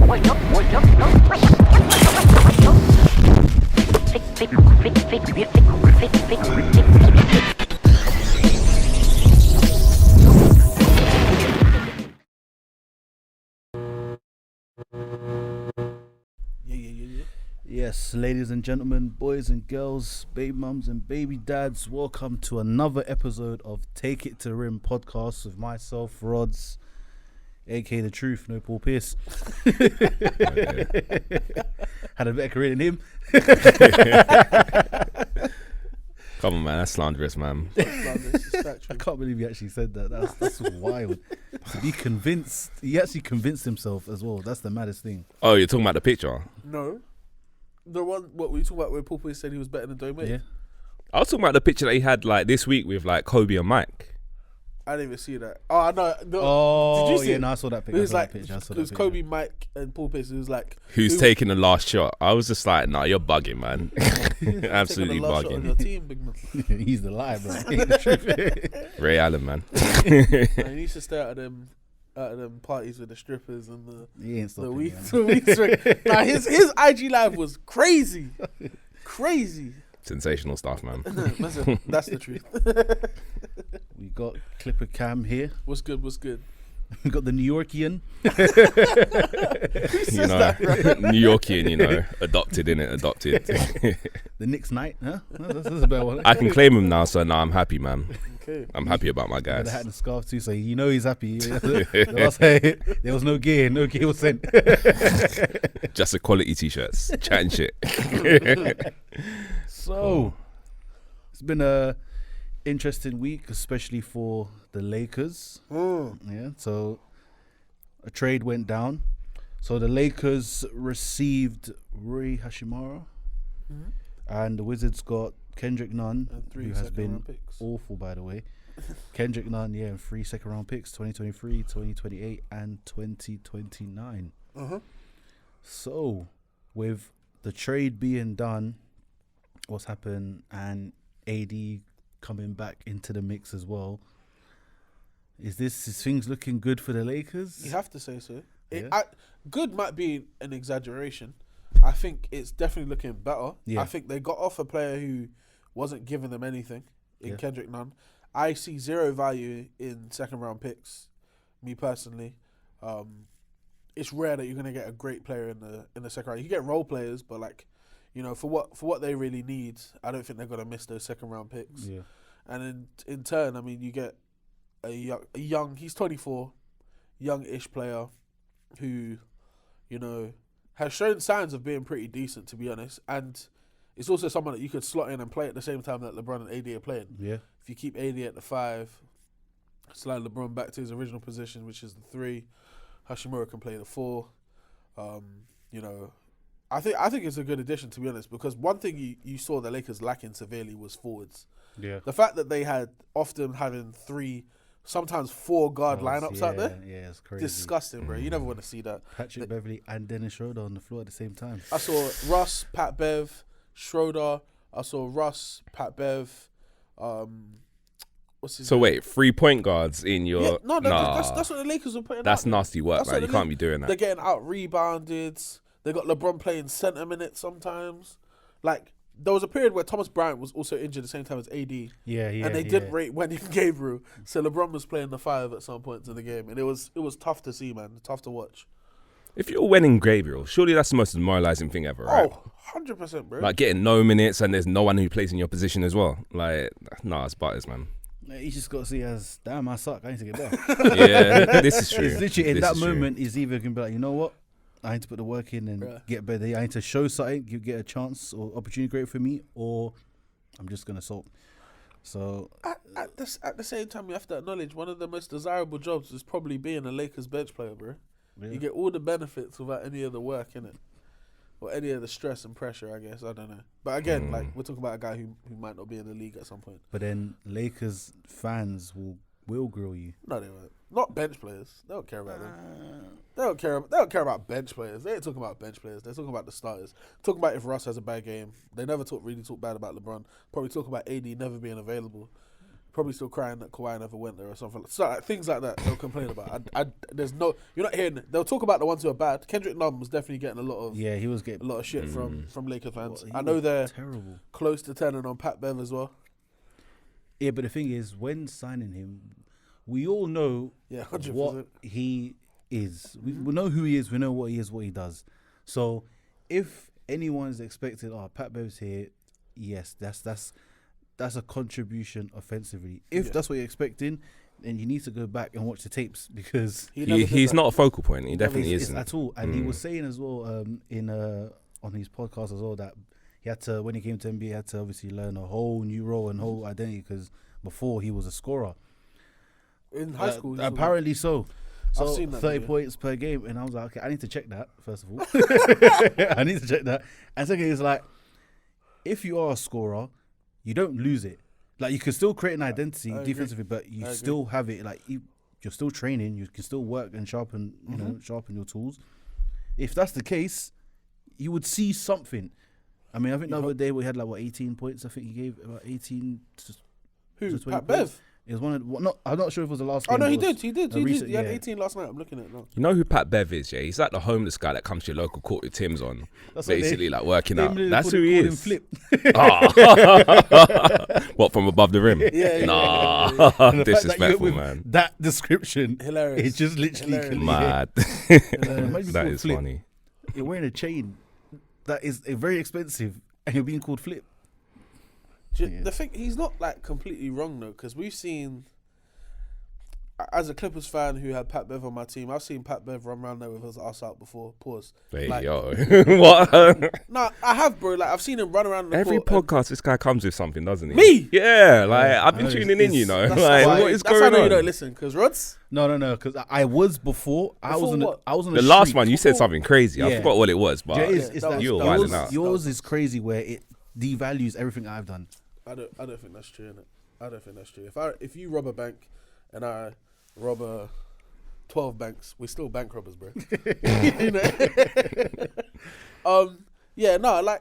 Yes, ladies and gentlemen, boys and girls, baby mums and baby dads, welcome to another episode of Take It to Rim podcast with myself, Rods, aka The Truth, no Paul Pierce. Had a better career than him. Come on, man, that's slanderous, man. I can't believe he actually said that. That's wild. To be convinced, he actually convinced himself as well. That's the maddest thing. Oh, you're talking about the picture? No. The one, what were you talking about where Paul Pierce said he was better than Domain? Yeah. I was talking about the picture that he had like this week with like Kobe and Mike. I didn't even see that. Oh, no. Oh, did you see yeah, it? no, I saw that picture. It was like, it was Kobe, Mike, and Paul Pierce. It was like, Who's taking the last shot? I was just like, nah, you're bugging, man. Absolutely taking the last shot on your bugging. team, big man. He's the lie, bro. He ain't the truth. Ray Allen, man. Man, he used to stay out of them parties with the strippers and He ain't the stopping. weed. Nah, his IG live was crazy. Crazy. Sensational stuff, man. Listen, that's the truth. We got Clipper Cam here. What's good? We got the New Yorkian. You know, New Yorkian, you know, adopted. The Knicks Knight, huh? That's a better one. I can claim him now, so now I'm happy, man. Okay. I'm happy about my Got the hat guys. and the scarf too, so you know he's happy. There was no gear was sent. Just a quality t-shirts, chatting shit. So, it's been a interesting week, especially for the Lakers. Yeah, so a trade went down. So the Lakers received Rui Hachimura, and the Wizards got Kendrick Nunn, And 3 who has been second-round picks. awful, by the way. Kendrick Nunn, yeah, and 3 second-round picks, 2023, 2028, and 2029. So, with the trade being done, what's happened, and AD coming back into the mix as well, is things looking good for the Lakers? You have to say so. Yeah. Good might be an exaggeration. I think it's definitely looking better. Yeah. I think they got off a player who wasn't giving them anything in Kendrick Nunn. I see zero value in second round picks, me personally. It's rare that you're going to get a great player in the second round. You get role players, but like, you know, for what they really need, I don't think they're going to miss those second round picks. Yeah. And in turn, I mean, you get a young, he's 24, young-ish player who, you know, has shown signs of being pretty decent, to be honest. And it's also someone that you could slot in and play at the same time that LeBron and AD are playing. Yeah. If you keep AD at the 5, slide LeBron back to his original position, which is the 3, Hachimura can play the 4. You know, I think it's a good addition, to be honest, because one thing you saw the Lakers lacking severely was forwards. Yeah. The fact that they had often having 3, sometimes 4 guard lineups out there, Yeah, it's crazy. disgusting, bro. You never want to see that. Patrick Beverly and Dennis Schroeder on the floor at the same time. I saw Russ, Pat Bev, Schroeder. I saw Russ, Pat Bev. What's his So name? wait, 3 point guards in your... Yeah, no, nah, that's what the Lakers were putting that's out. nasty work, That's man. what You the can't be doing They're that. getting out rebounded. They got LeBron playing center minutes sometimes. Like, there was a period where Thomas Bryant was also injured at the same time as AD. Yeah. And they didn't rate Wendy Gabriel. So LeBron was playing the 5 at some points in the game. And it was tough to see, man. Tough to watch. If you're winning Gabriel, surely that's the most demoralizing thing ever, right? Oh, 100%, bro. Like getting no minutes and there's no one who plays in your position as well. Like, nah, it's butters, man. You just got to see as, damn, I suck. I need to get better. Yeah, this is true. It's literally in This that is true. moment, he's either going to be like, you know what? I need to put the work in and Bruh. get better. I need to show something, you get a chance or opportunity great for me, or I'm just going to sulk. So At the same time, you have to acknowledge one of the most desirable jobs is probably being a Lakers bench player, bro. yeah. You get all the benefits without any of the work in it. Or any of the stress and pressure, I guess. I don't know. But again, like, we're talking about a guy who might not be in the league at some point. But then Lakers fans will grill you. No, they won't. Not bench players. They don't care about them. They don't care about bench players. They ain't talking about bench players. They're talking about the starters. Talking about if Russ has a bad game. They never really talk bad about LeBron. Probably talk about AD never being available. probably still crying that Kawhi never went there or something. So like, things like that they'll complain about. There's no, you're not hearing. They'll talk about the ones who are bad. Kendrick Nunn was definitely getting a lot of he was getting a lot of shit from Lakers fans. Well, I know they're terrible. close to turning on Pat Bev as well. Yeah, but the thing is, when signing him, we all know 100%. what he is. We know who he is. We know what he is, what he does. So if anyone's expected, Pat Bev's here, yes, that's a contribution offensively. If that's what you're expecting, then you need to go back and watch the tapes because he's not a focal point. He definitely isn't at all. And he was saying as well on his podcast as well that he had to, when he came to NBA, he had to obviously learn a whole new role and whole identity because before he was a scorer. In high school, apparently so. So I've seen that 30 video. points per game, and I was like, okay, I need to check that first of all. I need to check that. And second is like, if you are a scorer, you don't lose it. Like you can still create an identity defensively, but you still have it. Like you're still training, you can still work and sharpen, sharpen your tools. If that's the case, you would see something. I mean, I think the other day we had 18 points. I think he gave about 18 Who? to 20 Pat points. Bev? It was I'm not sure if it was the last Oh game. no, but he it was did. a recent- He had yeah. 18 last night. I'm looking at it now. You know who Pat Bev is, yeah? He's like the homeless guy that comes to your local court with Tim's on. That's what basically like working out. They That's called who he him is. Flip. What, from above the rim? Yeah. Nah. And the fact that you Disrespectful, went with man. That description, Hilarious. it's just literally Hilarious. Mad. Imagine That called is Flip. funny. You're wearing a chain that is very expensive, and you're being called Flip. The thing, he's not completely wrong though, because we've seen, as a Clippers fan who had Pat Bev on my team, I've seen Pat Bev run around there with his ass out before. Pause. Hey, Like- yo. What? No, I have, bro. I've seen him run around in the Every court. podcast, this guy comes with something, doesn't he? Me? Yeah, I've I been know, tuning in, you know. That's Like, why- what is that's going how I know you on? don't listen, because Rods. No, because I was before. I was Before what? on The a last streak. one, you said something crazy. I Yeah. forgot what it was, but It's that that was- you're that wilding was- out. yours is crazy where it devalues everything I've done. I don't think that's true, innit? I don't think that's true. If you rob a bank and I rob 12 banks, we're still bank robbers, bro. You know? Yeah, no,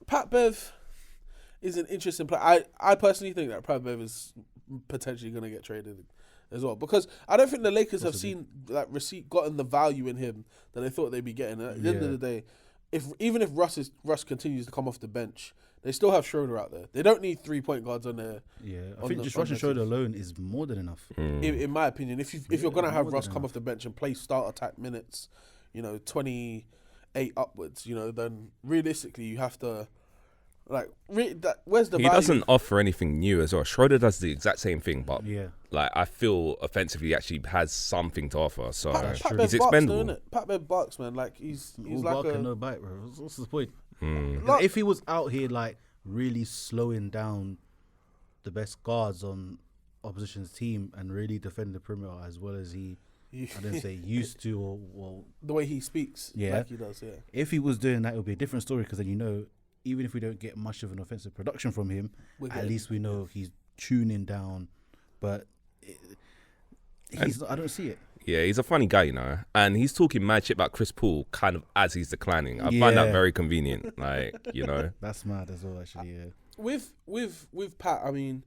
Pat Bev is an interesting player. I personally think that Pat Bev is potentially going to get traded as well, because I don't think the Lakers have seen gotten the value in him that they thought they'd be getting. At the end of the day, even if Russ continues to come off the bench, they still have Schroeder out there. They don't need 3-point guards on there. Yeah, I On think the- just on Rush and the Schroeder team. alone is more than enough. In my opinion, if you're gonna have more Russ than come enough. off the bench and play starter type minutes, 28 upwards, then realistically you have to where's the he value? doesn't offer anything new as well. Schroeder does the exact same thing, but Yeah, I feel offensively he actually has something to offer. So Pat true. Bev he's barks, expendable. though, innit? Pat Bev barks, man. He's all like bark a and no bite, bro. What's the point? Like- If he was out here really slowing down the best guards on opposition's team and really defending the perimeter as well as I don't say used to or the way he speaks, Yeah. like he does. Yeah, if he was doing that, it would be a different story because then even if we don't get much of an offensive production from him, We're at getting- least we know he's tuning down. But he's not, I don't see it. Yeah, he's a funny guy, and he's talking mad shit about Chris Paul kind of as he's declining. I find Yeah. that very convenient. That's mad as well, actually. Yeah. with Pat, I mean,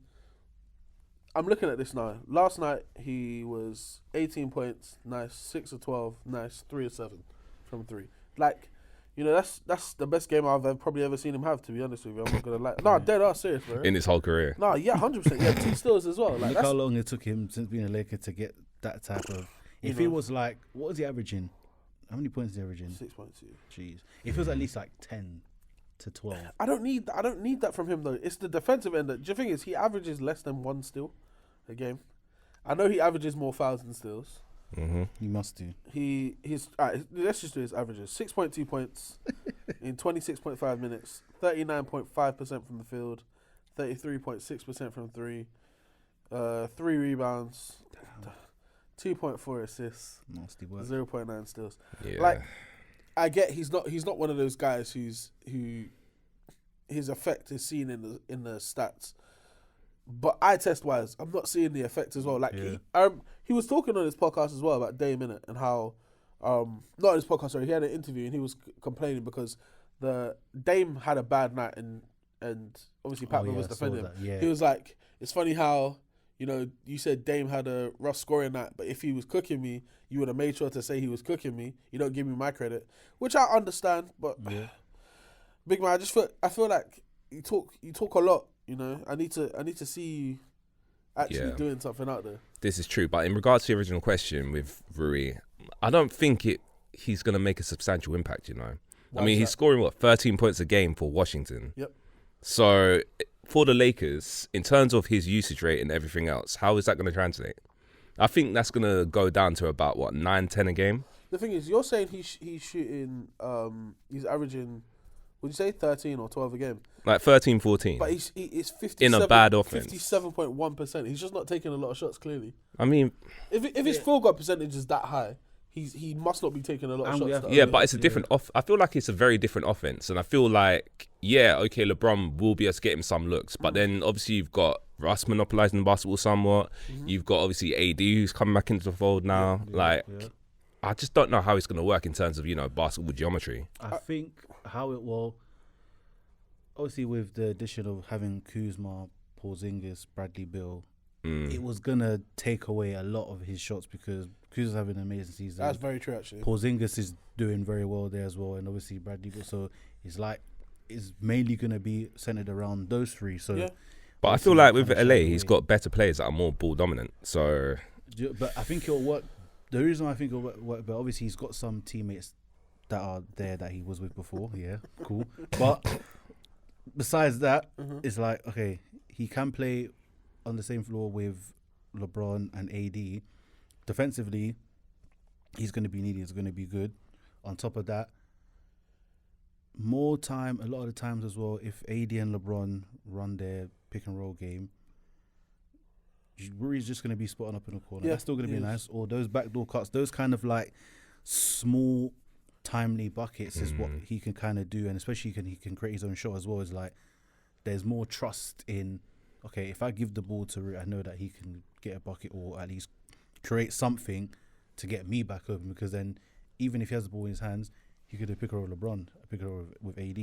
I'm looking at this now. Last night he was 18 points, nice, 6 of 12, nice, 3 of 7 from 3. That's the best game I've probably ever seen him have. To be honest with you, I'm not gonna lie. No, dead ass serious, bro. in his whole career. No, yeah, 100%. Yeah, 2 steals as well. Look how long it took him since being a Laker to get that type of. If he was what was he averaging? How many points is he averaging? 6.2. Jeez. If it was at least 10 to 12. I don't need that from him though. It's the defensive end. The thing is, he averages less than 1 steal a game. I know he averages more fouls than steals. He must do. He's alright, let's just do his averages. 6.2 points in 26.5 minutes, 39.5% from the field, 33.6% from 3, 3 rebounds, 2.4 assists, Nasty work. 0.9 steals. Yeah. I get he's not one of those guys who his effect is seen in the stats. But eye test wise, I'm not seeing the effect as well. He was talking on his podcast as well about Dame Innit and how not on his podcast, sorry, he had an interview and he was complaining because the Dame had a bad night and obviously Pat was defending him. Yeah. He was like, it's funny how, you know, you said Dame had a rough scoring night, but if he was cooking me, you would have made sure to say he was cooking me. You don't give me my credit, which I understand. But big man, I feel like you talk a lot. You know, I need to see you actually doing something out there. This is true, but in regards to the original question with Rui, I don't think he's going to make a substantial impact, you know. I mean, he's scoring, 13 points a game for Washington. Yep. So, for the Lakers, in terms of his usage rate and everything else, how is that going to translate? I think that's going to go down to about, 9-10 a game? The thing is, you're saying he's shooting, he's averaging, would you say 13 or 12 a game? Like 13, 14. But he's 57, in a bad offense. 57.1%. He's just not taking a lot of shots, clearly. I mean, if his field goal percentage is that high, he must not be taking a lot of shots. Yeah, but it's a different I feel like it's a very different offense, and I feel like LeBron will be able to get him some looks, but then obviously you've got Russ monopolizing the basketball somewhat. You've got obviously AD who's coming back into the fold now. I just don't know how it's going to work in terms of basketball geometry. I think how it will. Obviously, with the addition of having Kuzma, Porzingis, Bradley Beal, it was gonna take away a lot of his shots because Kuzma's having an amazing season. That's very true, actually. Porzingis is doing very well there as well, and obviously Bradley Beal. So it's mainly gonna be centered around those three. So, but I feel like with LA, he's got better players that are more ball dominant. So, but I think it'll work. The reason why I think it'll work, but obviously he's got some teammates that are there that he was with before. Yeah, cool, but. Besides that, it's like, okay, he can play on the same floor with LeBron and AD. Defensively, he's going to be needy. He's going to be good. On top of that, more time, a lot of the times as well, if AD and LeBron run their pick and roll game, Rui's just going to be spotting up in the corner. That's still going to be nice. Or those backdoor cuts, those kind of like small timely buckets is what he can kind of do, and especially he can create his own shot as well. Is like there's more trust in, okay, if I give the ball to Rui, I know that he can get a bucket or at least create something to get me back open, because then even if he has the ball in his hands, he could do a pick and roll with LeBron, a pick and roll with AD.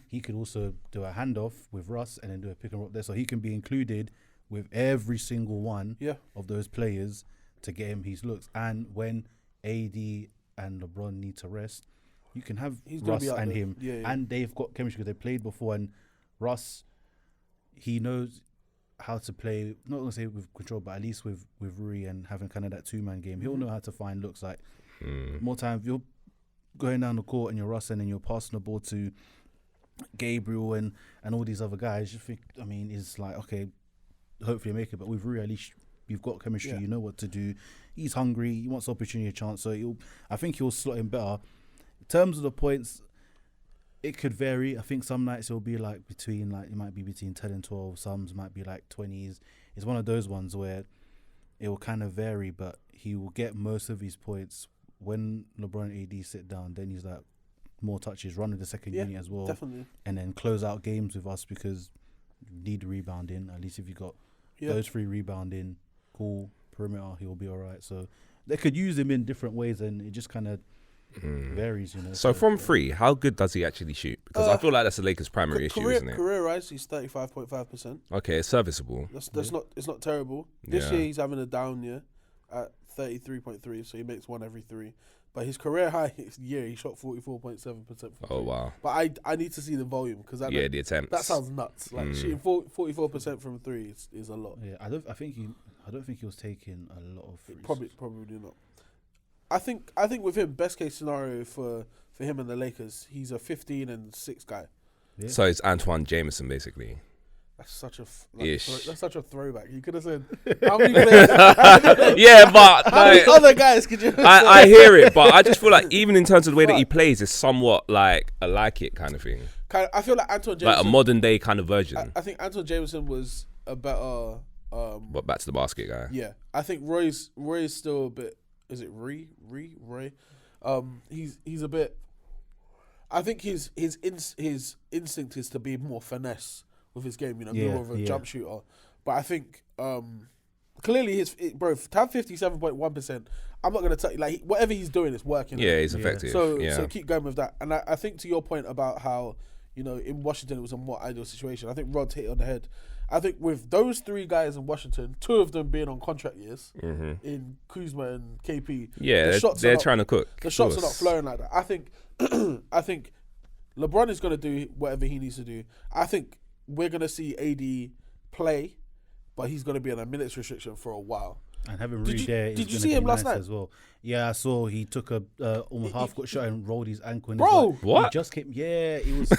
He could also do a handoff with Russ and then do a pick and roll there, so he can be included with every single one of those players to get him his looks. And when AD and LeBron need to rest, you can have Russ and him. And they've got chemistry because they played before, and Russ, he knows how to play, not going to say with control, but at least with Rui and having kind of that two-man game. He'll know how to find looks. Like more time, if you're going down the court and you're Russ and you're passing the ball to Gabriel and all these other guys, you think, I mean, it's like, okay, hopefully make it. But with Rui, at least you've got chemistry, you know what to do. He's hungry, he wants opportunity, a chance, so I think he'll slot him better. In terms of the points, it could vary. I think some nights it'll be like it might be between 10 and 12, some might be like 20s. It's one of those ones where it will kind of vary, but he will get most of his points when LeBron and AD sit down. Then he's like more touches, running the second unit as well, definitely, and then close out games with us because you need rebounding. At least if you got those three rebounding, cool. Perimeter, he'll be all right. So they could use him in different ways, and it just kind of varies, you know. So from three, how good does he actually shoot? Because I feel like that's the Lakers' primary issue, isn't it? Career-wise, he's 35.5%. Okay, it's serviceable. That's not. It's not terrible. This year he's having a down year at 33.3, so he makes one every three. But his career high year, he shot 44.7%. Oh wow! But I need to see the volume because the attempts. That sounds nuts. Like shooting 44% from three is a lot. Yeah, I don't think he was taking a lot of threes. Probably not. I think with him, best case scenario for him and the Lakers, he's a 15 and 6 guy. Yeah. So it's Antoine Jameson basically. That's such a throwback. You could have said how many players? Yeah, but how many other guys could you? I hear it, but I just feel like even in terms of the way that he plays, it's somewhat like a like it kind of thing. I feel like Antoine Jameson, like a modern day kind of version. I think Antoine Jameson was a better. But back to the basket guy. Yeah, I think Roy's still a bit. Is it Roy? He's a bit. I think his instinct is to be more finesse with his game, more of a jump shooter. But I think clearly to have 57.1%, I'm not gonna tell you like whatever he's doing is working. Yeah, he's effective. So keep going with that. And I think to your point about how in Washington it was a more ideal situation. I think Rod hit it on the head. I think with those 3 guys in Washington, 2 of them being on contract years, in Kuzma and KP, they're trying to cook. The shots are not flowing like that. I think LeBron is going to do whatever he needs to do. I think we're going to see AD play, but he's going to be on a minutes restriction for a while. And having Rui there, did you see him last night as well? Yeah, I saw he took a almost half-court shot and rolled his ankle. And bro, what? He just came. Yeah, it was.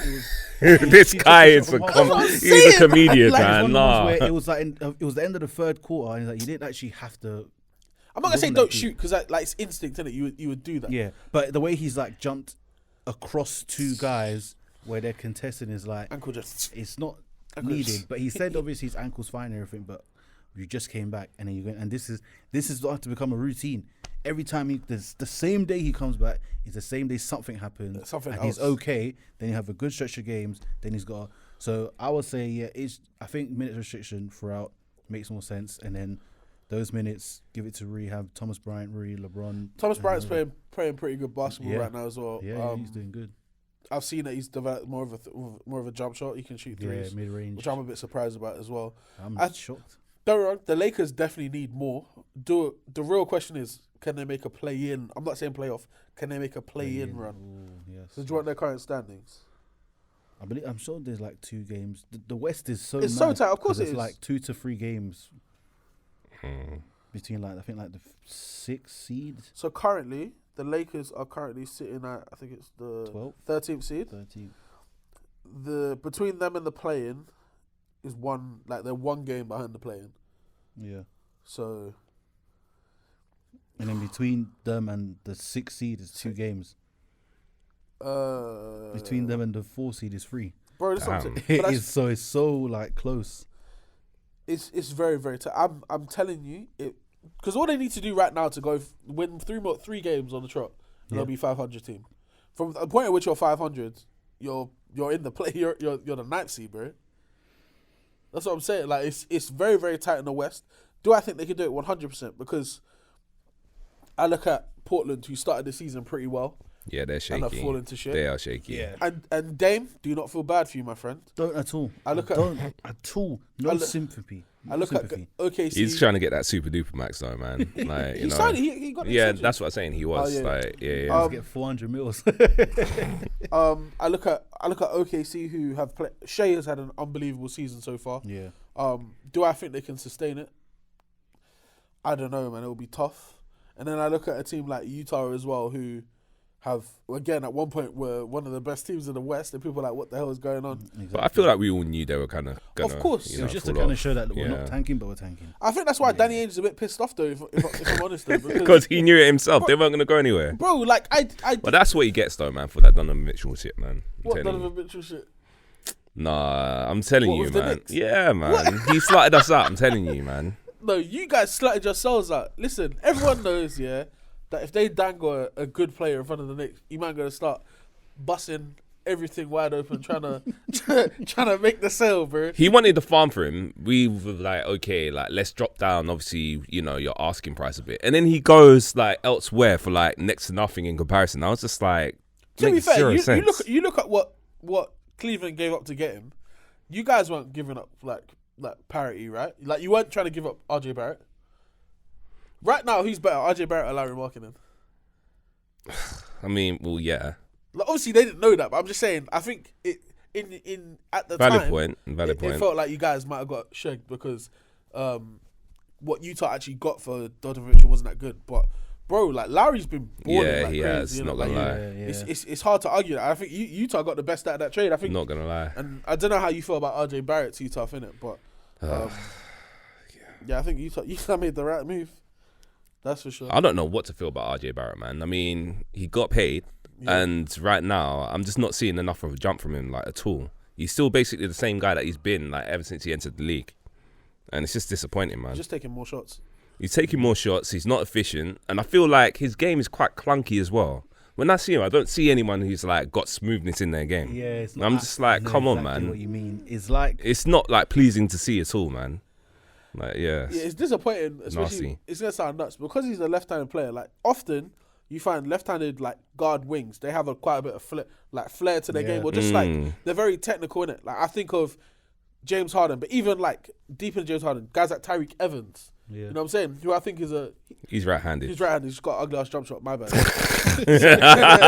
This guy is he's a comedian, man. Nah. It was like it was the end of the 3rd quarter, and like, you didn't actually have to. I'm not gonna say don't shoot because like it's instinct, innit? You would do that. Yeah, but the way he's like jumped across 2 guys where they're contesting is like ankle just. It's not needed. But he said obviously his ankle's fine and everything, but you just came back and then you and this is starting to become a routine. Every time the same day he comes back, it's the same day something happens, and he's okay. Then you have a good stretch of games. Then he's got. So I would say I think minutes restriction throughout makes more sense, and then those minutes give it to rehab. Thomas Bryant, Rui, LeBron. Thomas Bryant's playing pretty good basketball right now as well. Yeah, he's doing good. I've seen that he's developed more of a jump shot. He can shoot threes, mid range, which I'm a bit surprised about as well. I'm shocked. Don't get me wrong, the Lakers definitely need more. The real question is, can they make a play-in? I'm not saying playoff. Can they make a play-in run? Ooh, yes. So do you want their current standings? I'm sure there's like 2 games. The West is so It's so tight. Of course it is. It's like 2 to 3 games between I think the 6th seed. So currently, the Lakers are currently sitting at, I think it's the 13th seed. 13th. Between them and the play-in is they're 1 game behind the play-in. Yeah. So. And then between them and the 6th seed is 2 games. Between them and the 4th seed is 3. Bro, this something. It's so like close. It's very, very tight. I'm telling you, because all they need to do right now to go win 3 games on the trot, and they'll be 500 team. From the point at which you're 500, you're in the play. You're the 9th seed, bro. That's what I'm saying. Like it's very, very tight in the West. Do I think they can do it 100%? Because I look at Portland, who started the season pretty well. Yeah, they're shaky. And have fallen to shit. They are shaky. Yeah. And Dame, do not feel bad for you, my friend. Don't at all. Don't at all. No sympathy. I look at OKC. He's trying to get that super duper max though, man. Like he signed it. He got it. Yeah, that's what I'm saying. He was He's get 400 mils. I look at OKC, who have played. Shea has had an unbelievable season so far. Yeah. Do I think they can sustain it? I don't know, man. It will be tough. And then I look at a team like Utah as well, who have, again, at one point were one of the best teams in the West, and people are like, what the hell is going on? Exactly. But I feel like we all knew they were kind of gonna. Of course. It was just to kind of show that we're not tanking, but we're tanking. I think that's why Danny Ainge is a bit pissed off, though, if I'm honest, though. Because he knew it himself. They weren't going to go anywhere. Bro, like, But that's what he gets, though, man, for that Donovan Mitchell shit, man. What Donovan Mitchell shit? Nah, I'm telling you, man. Knicks? Yeah, man. He slotted us out, I'm telling you, man. No, you guys slotted yourselves out. Listen, everyone knows, that if they dangle a good player in front of the Knicks, you might going to start busting everything wide open, trying to make the sale, bro. He wanted to farm for him. We were like, okay, like let's drop down. Obviously, your asking price a bit, and then he goes like elsewhere for like next to nothing in comparison. I was just like, to be fair, sense. you look at what Cleveland gave up to get him. You guys weren't giving up like parity, right? Like you weren't trying to give up RJ Barrett. Right now, who's better, RJ Barrett or Larry Markkinen? I mean, well, yeah. Like, obviously, they didn't know that, but I'm just saying. I think it at the valid time, point. It felt like you guys might have got shagged because what Utah actually got for Donovan Mitchell wasn't that good. But bro, like Lowry's been balling like he crazy. has. Not gonna lie. It's hard to argue that. I think Utah got the best out of that trade. I think. Not gonna lie. And I don't know how you feel about RJ Barrett's Utah, innit? But I think Utah made the right move. That's for sure. I don't know what to feel about RJ Barrett, man. I mean, he got paid, and right now, I'm just not seeing enough of a jump from him, like, at all. He's still basically the same guy that he's been, like, ever since he entered the league. And it's just disappointing, man. He's just taking more shots. He's taking more shots. He's not efficient. And I feel like his game is quite clunky as well. When I see him, I don't see anyone who's, like, got smoothness in their game. Yeah, it's not. I'm just like, come on, man. What you mean? It's not, like, pleasing to see at all, man. Like, it's disappointing, especially nasty. It's gonna sound nuts because he's a left-handed player. Like often you find left-handed like guard wings, they have quite a bit of flair to their game, or just like they're very technical in it. Like I think of James Harden, but even like deeper than James Harden, guys like Tyreek Evans. Yeah. You know what I'm saying? Who I think is He's right-handed. he's right-handed. He's got an ugly ass jump shot. My bad.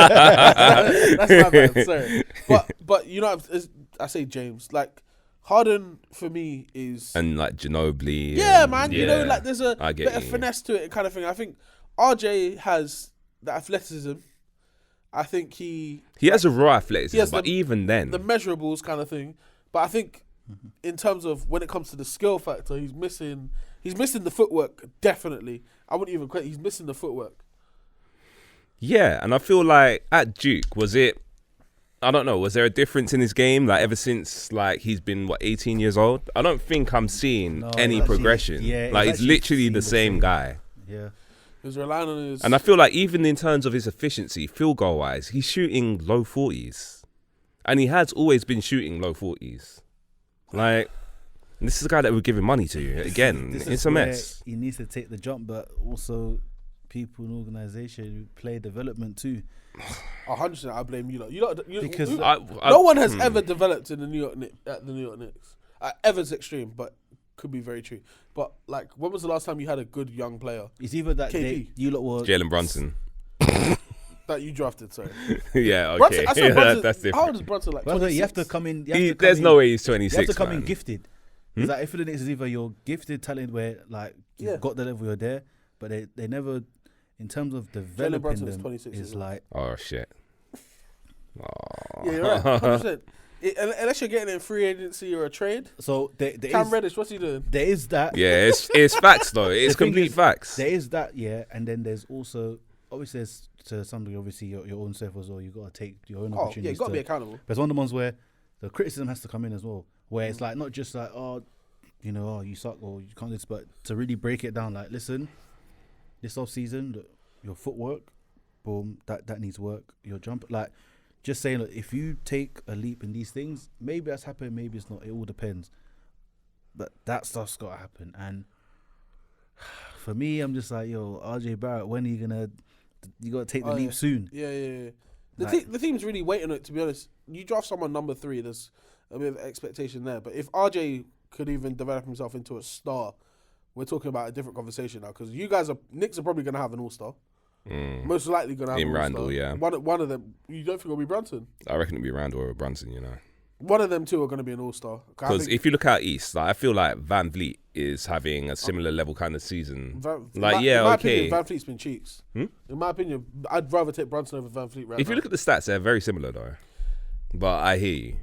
That's my bad. Sorry, but you know I say James like. Harden for me is And like Ginobili. yeah, man. You know, like there's a I get bit of you. finesse to it, kind of thing. I think RJ has the athleticism. I think he has a raw athleticism, has but even then, the measurables kind of thing. But I think in terms of when it comes to the skill factor, he's missing the footwork. Definitely, I wouldn't even quit. He's missing the footwork. yeah. And I feel like at Duke, was there a difference in his game? Like ever since like he's been 18 years old? I don't think I'm seeing any actually, progression. yeah, like it's he's literally actually the same guy. Yeah. He was relying on his. And I feel like even in terms of his efficiency, field goal wise, he's shooting low 40s. And he has always been shooting low 40s. Like, this is the guy that we're giving money to. Again, This it's is a where mess. He needs to take the jump, but also people in organisation who play development too. 100%, I blame you lot. Because no one has ever developed in the New York Knicks. Ever's extreme, but could be very true. But like, when was the last time you had a good young player It's either that KP. you lot were Jalen Brunson. that you drafted? Sorry, Yeah, okay. Brunson, I said Brunson, That's how different. old is Brunson? Like Brother, 26? you have to come in. There's no way he's You 26, have to come in man. gifted. It's like if the Knicks is either you're gifted talent where like you've Yeah. got the level you're there, but they never, in terms of developing Brunson is them, 26 is as well. like Oh, shit. Yeah, you're right. 100%. Unless you're getting in free agency or a trade. so there Cam is Reddish, what's he doing? there is that. Yeah, it's facts, though. It's The thing complete is, facts. There is that, yeah, and then there's also obviously there's to some degree obviously your own self as well. You got to take your own Oh, opportunities. yeah, you got to be accountable. But it's one of the ones where the criticism has to come in as well, where it's like not just like you suck or you can't do this, but to really break it down. Like, listen, this off season, your footwork, boom, that needs work. Your jump, like, just saying, look, if you take a leap in these things, maybe that's happened, maybe it's not. It all depends. But that stuff's got to happen. And for me, I'm just like, yo, RJ Barrett, when are you gonna? You got to take the leap soon. Yeah. Like- The team's really waiting on it, to be honest. You draft someone number 3, there's a bit of expectation there. But if RJ could even develop himself into a star, we're talking about a different conversation now. Because Knicks are probably going to have an all-star. Most likely going to have In an all-star. Randall, yeah. One of them, you don't think it'll be Brunson? I reckon it'll be Randall or Brunson, you know. One of them two are going to be an all-star. Because if you look out East, like, I feel like Van Vliet is having a similar level kind of season. in my opinion, okay. Van Fleet's been cheeks. In my opinion, I'd rather take Brunson over Van Fleet right If now. you look at the stats, they're very similar though. But I hear you.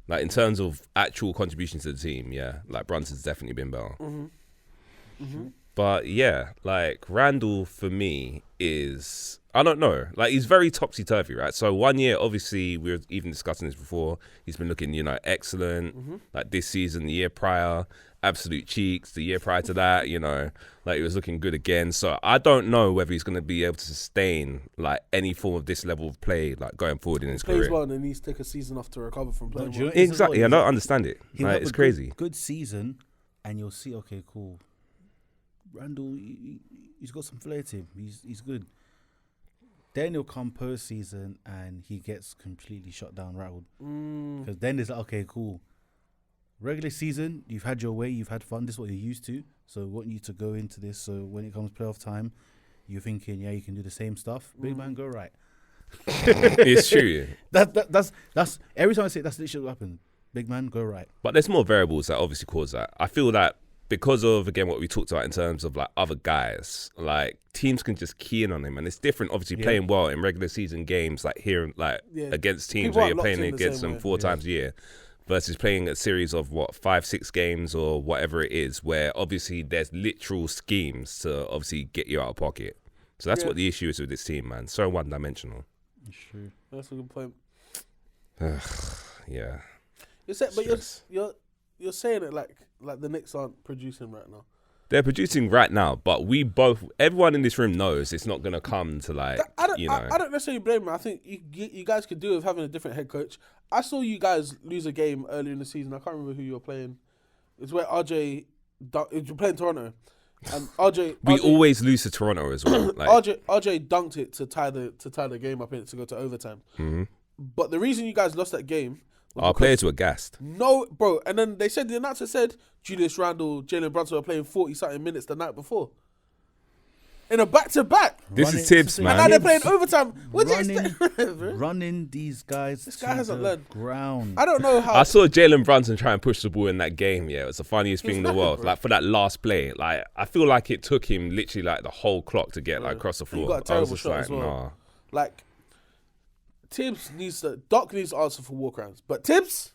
Like in terms of actual contributions to the team, yeah, like Brunson's definitely been better. But yeah, like Randall for me is, I don't know, like he's very topsy-turvy, right? So 1 year, obviously, we were even discussing this before, he's been looking, excellent. Like this season, the year prior, absolute cheeks. The year prior to that, like he was looking good again. So I don't know whether he's going to be able to sustain like any form of this level of play, like going forward in his plays career. well and then needs to take a season off to recover from playing do you well. know- Exactly, I don't understand it. He'll Like, have it's a crazy. Good season, and you'll see. Okay, cool. Randall, he's got some flair to him. He's good. Then he'll come post-season and he gets completely shut down, rattled. Because then it's like, okay, cool. Regular season, you've had your way, you've had fun. This is what you're used to. So we want you to go into this. So when it comes playoff time, you're thinking, yeah, you can do the same stuff. Big man, go right. It's true. That's every time I say it, that's literally what happens. Big man, go right. But there's more variables that obviously cause that. I feel that because of, again, what we talked about in terms of like other guys, like teams can just key in on him. And it's different, obviously, playing well in regular season games, like here, like against teams People where aren't you're playing locked in the against same them way. 4 times a year versus playing a series of 5-6 games or whatever it is, where obviously there's literal schemes to obviously get you out of pocket. So that's what the issue is with this team, man. So one-dimensional. It's true. That's a good point. Yeah. You're saying it like the Knicks aren't producing right now. They're producing right now, but everyone in this room knows it's not going to come to like, I don't necessarily blame them. I think you guys could do with having a different head coach. I saw you guys lose a game earlier in the season. I can't remember who you were playing. It's where RJ, you're playing Toronto, and we always lose to Toronto as well. Like, RJ dunked it to tie the game up in it to go to overtime. Mm-hmm. But the reason you guys lost that game Our players were gassed. No, bro. And then they said, the announcer said, Julius Randle, Jalen Brunson were playing 40-something minutes the night before. In a back-to-back. This is Tibbs, man. And now they're playing overtime. Running these guys This guy hasn't learned. ground. I don't know how. I saw Jalen Brunson try and push the ball in that game. Yeah, it was the funniest thing in the knackered, world. bro. Like for that last play, like I feel like it took him literally like the whole clock to get like across the floor. He got a I was terrible just shot like, as well. nah. Like, Doc needs to answer for war crimes. But Tibbs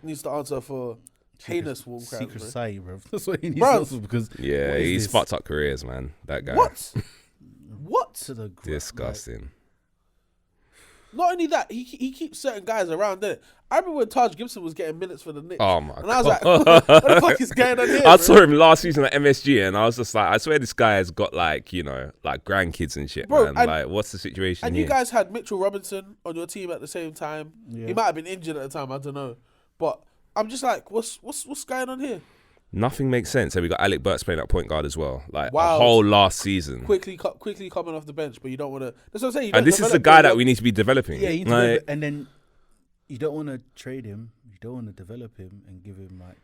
needs to answer for heinous war crimes. Secret bro. Society, bro. That's what he needs Bruv. to answer because Yeah, what is he's this? fucked up careers, man. That guy. What? To the Disgusting. Not only that, he keeps certain guys around, didn't it? I remember when Taj Gibson was getting minutes for the Knicks. Oh my And I was like, what the fuck is going on here? I bro? saw him last season at MSG, and I was just like, I swear this guy has got like, you know, like grandkids and shit, Bro, man. and- Like, what's the situation And here? you guys had Mitchell Robinson on your team at the same time. Yeah. He might have been injured at the time, I don't know. But I'm just like, what's going on here? Nothing makes sense. And we got Alec Burks playing at point guard as well. Like Wow. a whole last season. Quickly coming off the bench, but you don't want to. That's what I'm saying. You And don't this is the develop guy your that young- we need to be developing. Yeah, he like, and then you don't want to trade him. You don't want to develop him and give him like.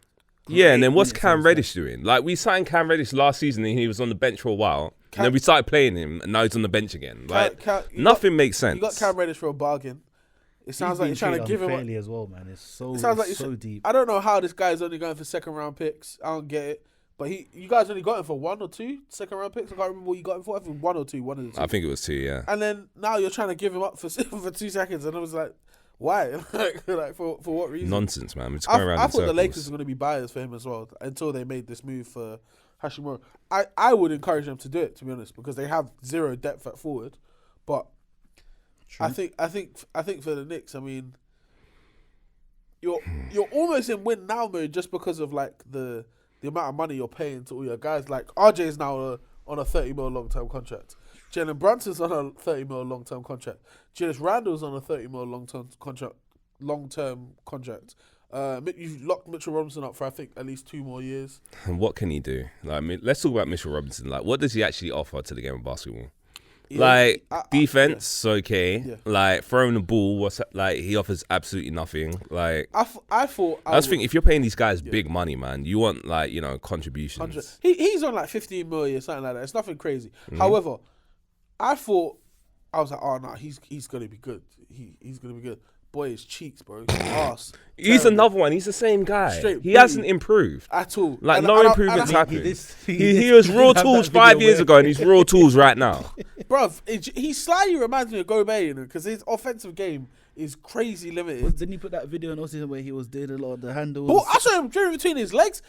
yeah, and then 8 what's minutes Cam and Reddish doing? Like, we signed Cam Reddish last season and he was on the bench for a while. And then we started playing him and now he's on the bench again. Like, nothing makes sense. You got Cam Reddish for a bargain. It sounds like you're trying to give him. unfairly as well, man. It's so It sounds like so deep. I don't know how this guy's only going for second round picks. I don't get it. But you guys only got him for 1 or 2 second round picks. I can't remember what you got him for. I think 1 or 2. One of the two. I think it was 2, yeah. And then now you're trying to give him up for 2 seconds, and I was like, why? like for what reason? Nonsense, man. We're just going around I in thought the circles. Lakers were going to be buyers for him as well until they made this move for Hachimura. I would encourage them to do it, to be honest, because they have zero depth at forward. But I think for the Knicks, I mean, you're almost in win now mode just because of like the amount of money you're paying to all your guys. Like RJ is now on a 30 mil long term contract. Jalen Brunson's on a 30 mil long term contract. Julius Randle's on a 30 mil long term contract. You've locked Mitchell Robinson up for I think at least 2 more years. And what can he do? Like, I mean, let's talk about Mitchell Robinson. Like, what does he actually offer to the game of basketball? Yeah, Like I- defense, okay. Yeah. Like throwing the ball, like he offers absolutely nothing. Like I thought I was thinking, if you're paying these guys big money, man, you want like, you know, contributions. He's on like 15 million, something like that. It's nothing crazy. Mm-hmm. However, I was like, oh no, he's gonna be good. He's gonna be good. Boy, his cheeks, bro. His ass. He's Terrible. another one. He's the same guy. Straight He bully. hasn't improved. At all. Like And no I- and I- improvements and I- happening. He He was raw have that tools video 5 years where- ago, and he's raw tools right now. Bruv, he slightly reminds me of Gobert, you know, because his offensive game is crazy limited. Didn't he put that video on Austin where he was doing a lot of the handles? But I saw him dribbling between his legs.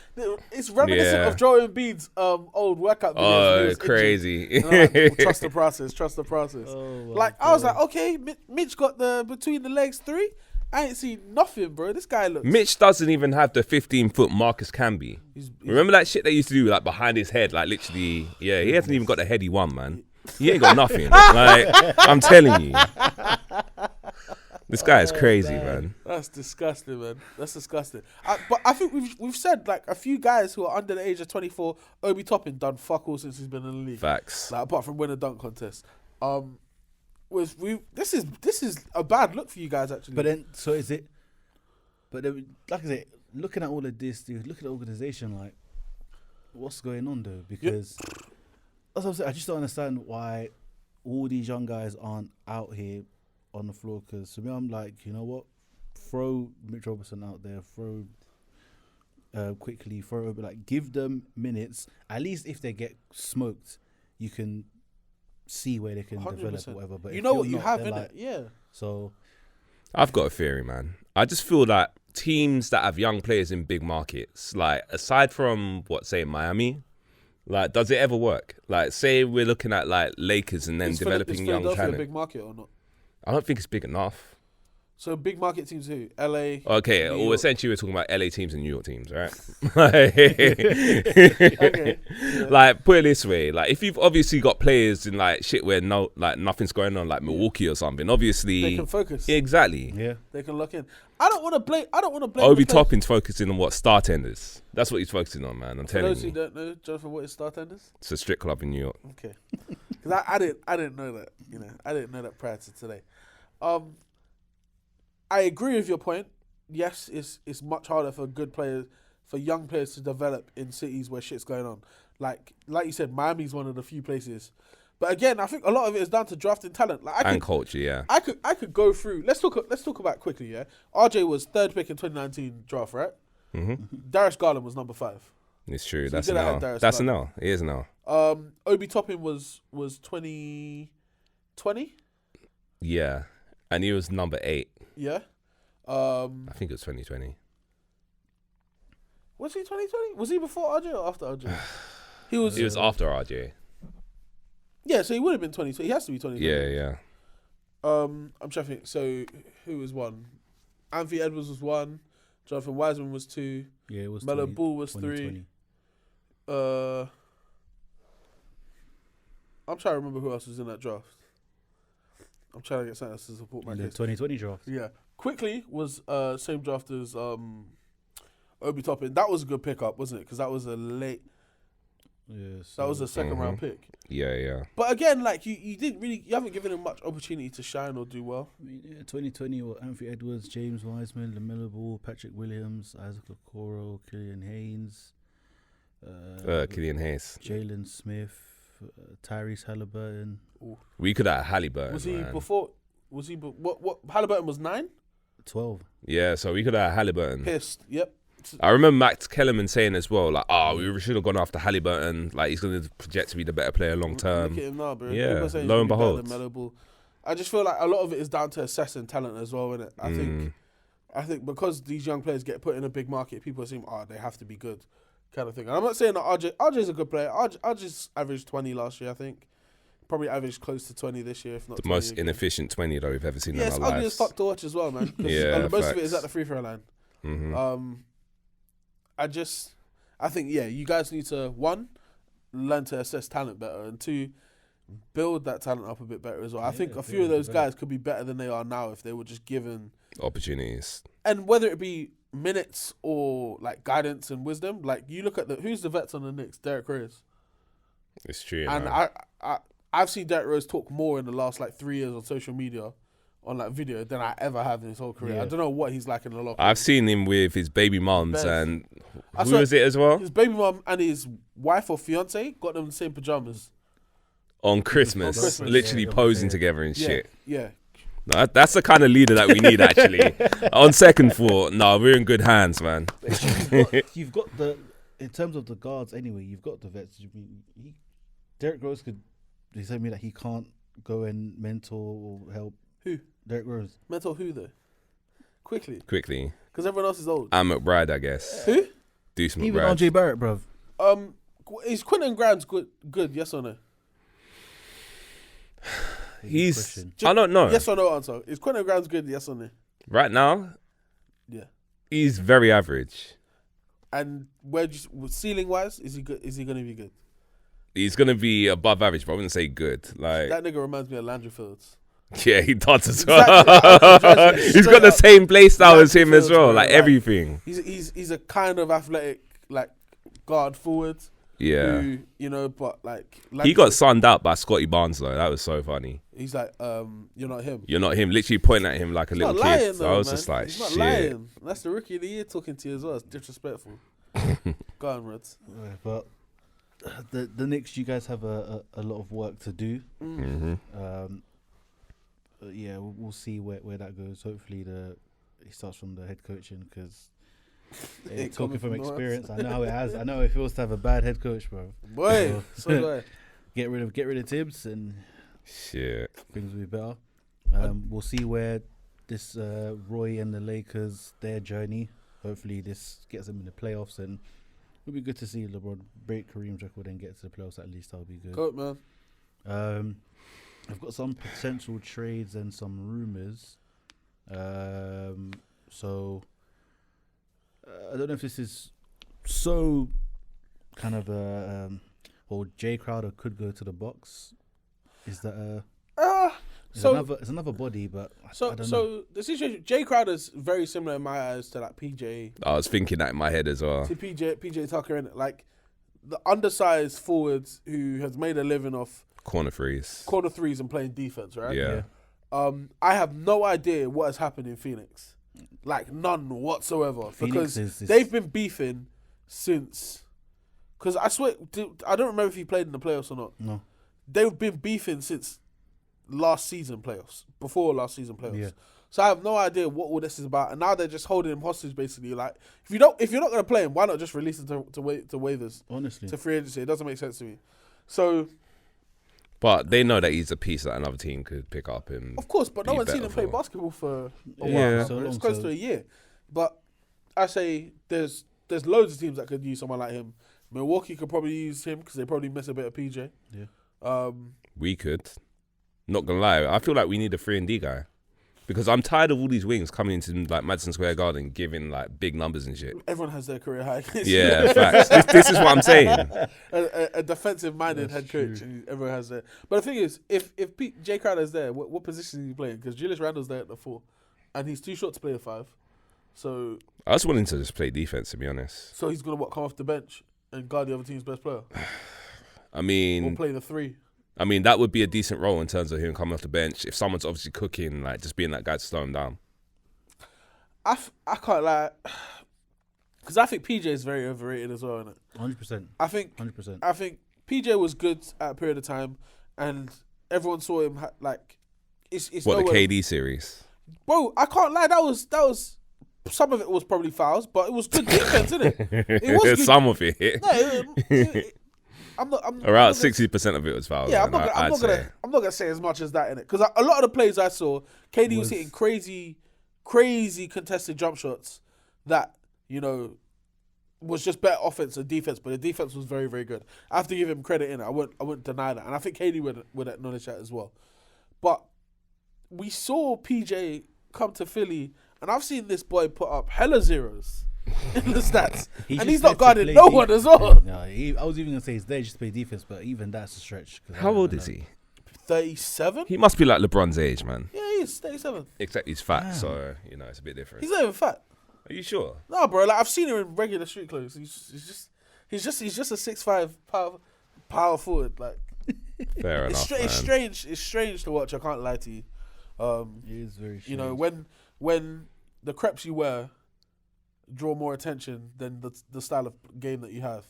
It's reminiscent Yeah. of Joel Embiid's old workout videos. when he Oh, was injured. crazy. And I'm like, trust the process. Trust the process. Oh, my Like I was God. like, okay, Mitch got the between the legs 3. I ain't seen nothing, bro. This guy looks. Mitch doesn't even have the 15-foot Marcus Camby. He's- Remember that shit they used to do, like behind his head, like literally. Yeah, he hasn't even got the head he won, man. He ain't got nothing. Like I'm telling you, this guy is crazy, man. That's disgusting, man. That's disgusting. But I think we've said like a few guys who are under the age of 24. Obi Toppin done fuck all since he's been in the league. Facts. Like apart from win a dunk contest. This is a bad look for you guys actually. But then, so is it? But then, like I said, looking at all of this, dude, look at the organization. Like, what's going on though? Because that's what I'm saying. I just don't understand why all these young guys aren't out here on the floor. Because to me, I'm like, you know what? Throw Mitch Robinson out there. Throw quickly. Throw like give them minutes. At least if they get smoked, you can see where they can develop 100%. or whatever. But you if know you're what you not, have they're in like, it, yeah. So I've got a theory, man. I just feel that teams that have young players in big markets, like aside from say Miami, like does it ever work? Like say we're looking at like Lakers and then Is developing young Philadelphia talent. a big market or not? I don't think it's big enough. So big market teams who? LA. Okay, New well, York. essentially we're talking about LA teams and New York teams, right? Okay. Yeah. Like put it this way, like if you've obviously got players in like shit where nothing's going on, like Milwaukee or something, obviously They can focus. exactly. yeah. They can lock in. I don't want to blame. Obi the players. Toppin's focusing on what star tenders. That's what he's focusing on, man. I'm For telling those who you, don't know, Jonathan, what is Star Tenders? it's a strip club in New York. Okay, because I didn't know that. You know, I didn't know that prior to today. I agree with your point. Yes, it's much harder for young players to develop in cities where shit's going on. Like you said, Miami's one of the few places. But again, I think a lot of it is down to drafting talent. Culture, yeah. I could go through. Let's talk about it quickly. Yeah, RJ was 3rd pick in 2019 draft, right? Darius Garland was number 5. It's true. So That's you an did that L. at Darius That's an Garland. L. It is an L. Obi Toppin was 2020. Yeah, and he was number 8. Yeah. I think it was 2020. Was he 2020? Was he before RJ or after RJ? He was. He was after RJ. Yeah, so he would have been 2020. He has to be 2020. Yeah. I'm trying to think. So who was 1? Anthony Edwards was 1. Jonathan Wiseman was 2. Yeah, it was Melo Ball was 3. 2020. I'm trying to remember who else was in that draft. I'm trying to get something else to support my The case. 2020 draft. Yeah. Quickly was same draft as Obi Toppin. That was a good pickup, wasn't it? Because that was a late. Yeah, That was a second round pick. Yeah. But again, like you haven't given him much opportunity to shine or do well. I mean, 2020 were Anthony Edwards, James Wiseman, LaMelo Ball, Patrick Williams, Isaac Okoro, Killian Haynes, Killian Hayes. Jalen Smith, Tyrese Halliburton. We could have Halliburton. Was he man. before? Was he? What? Halliburton was 9. 12. Yeah, so we could have Halliburton. Pissed. Yep. I remember Max Kellerman saying as well, like, we should have gone after Halliburton. Like, he's going to project to be the better player long term. Look at him now, bro. Yeah, People are saying lo he's and gonna be better behold. than Melo Ball. I just feel like a lot of it is down to assessing talent as well, innit? I think because these young players get put in a big market, people assume, they have to be good, kind of thing. And I'm not saying that RJ's a good player. RJ's averaged 20 last year, I think. Probably averaged close to 20 this year, if not The 20 most again. inefficient 20 though we've ever seen Yeah, in it's our ugly lives. as fuck to watch as well, man. 'Cause Yeah, most of it is facts. at the free throw line. I think, you guys need to, 1, learn to assess talent better, and 2, build that talent up a bit better as well. I think a few of those guys could be better than they are now if they were just given Opportunities. and whether it be minutes or like guidance and wisdom. Like you look at who's the vets on the Knicks? Derrick Rose. It's true. And man. I've seen Derrick Rose talk more in the last like 3 years on social media, on like video, than I ever have in his whole career. Yeah. I don't know what he's like in the locker. I've seen him with his baby mums Bez. and I who saw was it as well? His baby mum and his wife or fiance got them the same pajamas. On Christmas, On Christmas, literally yeah. posing Yeah. together and shit. Yeah. No, that's the kind of leader that we need, actually. On second thought, we're in good hands, man. You've got the, in terms of the guards anyway, you've got the vets. Derrick Rose they tell me that he can't go and mentor or help. Who? Derrick Rose. Mental who though? Quickly, Quickly. because everyone else is old. And McBride, I guess. Who? Deuce Even McBride. RJ Barrett, bruv. Is Quentin Grimes good? Yes or no? He's. Question. I don't know. Yes or no answer. Is Quentin Grimes good? Yes or no? Right now, Yeah. he's very average. And ceiling wise, is he good? Is he going to be good? He's going to be above average, but I wouldn't say good. Like, That nigga reminds me of Landry Fields. yeah, he does as well. Exactly. He's got the same play style Landry as him as Fields, well, bro. like Like, everything. He's a kind of athletic like guard forward. Yeah. Who, but like He Landry got Fields, sunned out by Scotty Barnes, though. That was so funny. He's like, you're not him. You're not him. Literally pointing at him like a He's little not lying kid. though, I was man. just like, He's not shit. lying. That's the rookie of the year talking to you as well. It's disrespectful. Go on, Reds. Yeah, but the Knicks, you guys have a lot of work to do. Mm-hmm. Yeah, we'll see where that goes. Hopefully, it starts from the head coaching because Ain't talking coming from from no experience, I know how it has. I know it feels to have a bad head coach, bro. Boy, so do I. Get rid of Tibbs and Shit. things will be better. We'll see where this Roy and the Lakers, their journey. Hopefully, this gets them in the playoffs, and it'll be good to see LeBron break Kareem's record and get to the playoffs. At least that'll be good. Coat, man. I've got some potential trades and some rumors. So I don't know if this is so kind of or Jay Crowder could go to the Bucks. Is that it's another body, but I don't know. So the situation, Jay Crowder's very similar in my eyes to like PJ I was thinking that in my head as well. to PJ Tucker, in it, like the undersized forwards who has made a living off Corner threes. corner threes and playing defense, right? Yeah. I have no idea what has happened in Phoenix. Like, none whatsoever. Phoenix Because is they've been beefing since... Because I swear... I don't remember if he played in the playoffs or not. No. They've been beefing since last season playoffs. Before last season playoffs. Yeah. So I have no idea what all this is about. And now they're just holding him hostage, basically. Like, if you're not going to play him, why not just release him to waivers? Honestly. To free agency. It doesn't make sense to me. So... But they know that he's a piece that another team could pick up and... Of course, but no be one's seen better him play for. basketball for a while. Yeah. Now, So bro. It's long, close so- to a year. But I say there's loads of teams that could use someone like him. Milwaukee could probably use him because they probably miss a bit of PJ. Yeah. We could. Not gonna lie, I feel like we need a 3-and-D guy. Because I'm tired of all these wings coming into like Madison Square Garden giving like big numbers and shit. Everyone has their career high. Yeah, facts. This is what I'm saying. a defensive-minded That's head coach, and everyone has their... But the thing is, if Jay Crowder's there, what position is he playing? Because Julius Randle's there at the 4, and he's too short to play a 5. So I was willing to just play defense, to be honest. he's going to come off the bench and guard the other team's best player? I Or mean, play the 3? that would be a decent role in terms of him coming off the bench. If someone's obviously cooking, like just being that guy to slow him down. I can't lie, because I think PJ is very overrated as well, isn't it? 100%. I think 100%. PJ was good at a period of time, and everyone saw him it's What, the nowhere- KD series? Bro, I can't lie. That was some of it was probably fouls, but it was good defense, isn't it? It was good. Some of it. No, I'm not. Around 60% of it was fouls. Yeah, man, I'd say. I'm not gonna say as much as that in it, because a lot of the plays I saw, KD was hitting crazy contested jump shots that was just better offense and defense, but the defense was very, very good. I have to give him credit in it. I wouldn't deny that, and I think KD would acknowledge that as well. But we saw PJ come to Philly, and I've seen this boy put up hella zeros in the stats, and he's not guarding no one as well. No, I was even gonna say he's there just to play defense, but even that's a stretch. How old is he? 37? He must be like LeBron's age, man. Yeah, he's 37. Except he's fat, Damn. so it's a bit different. He's not even fat. Are you sure? No, bro. Like, I've seen him in regular street clothes. He's just a 6'5" power forward. Like, Fair enough. it's man. strange. It's strange to watch. I can't lie to you. It is very strange. When the crepes you wear draw more attention than the style of game that you have,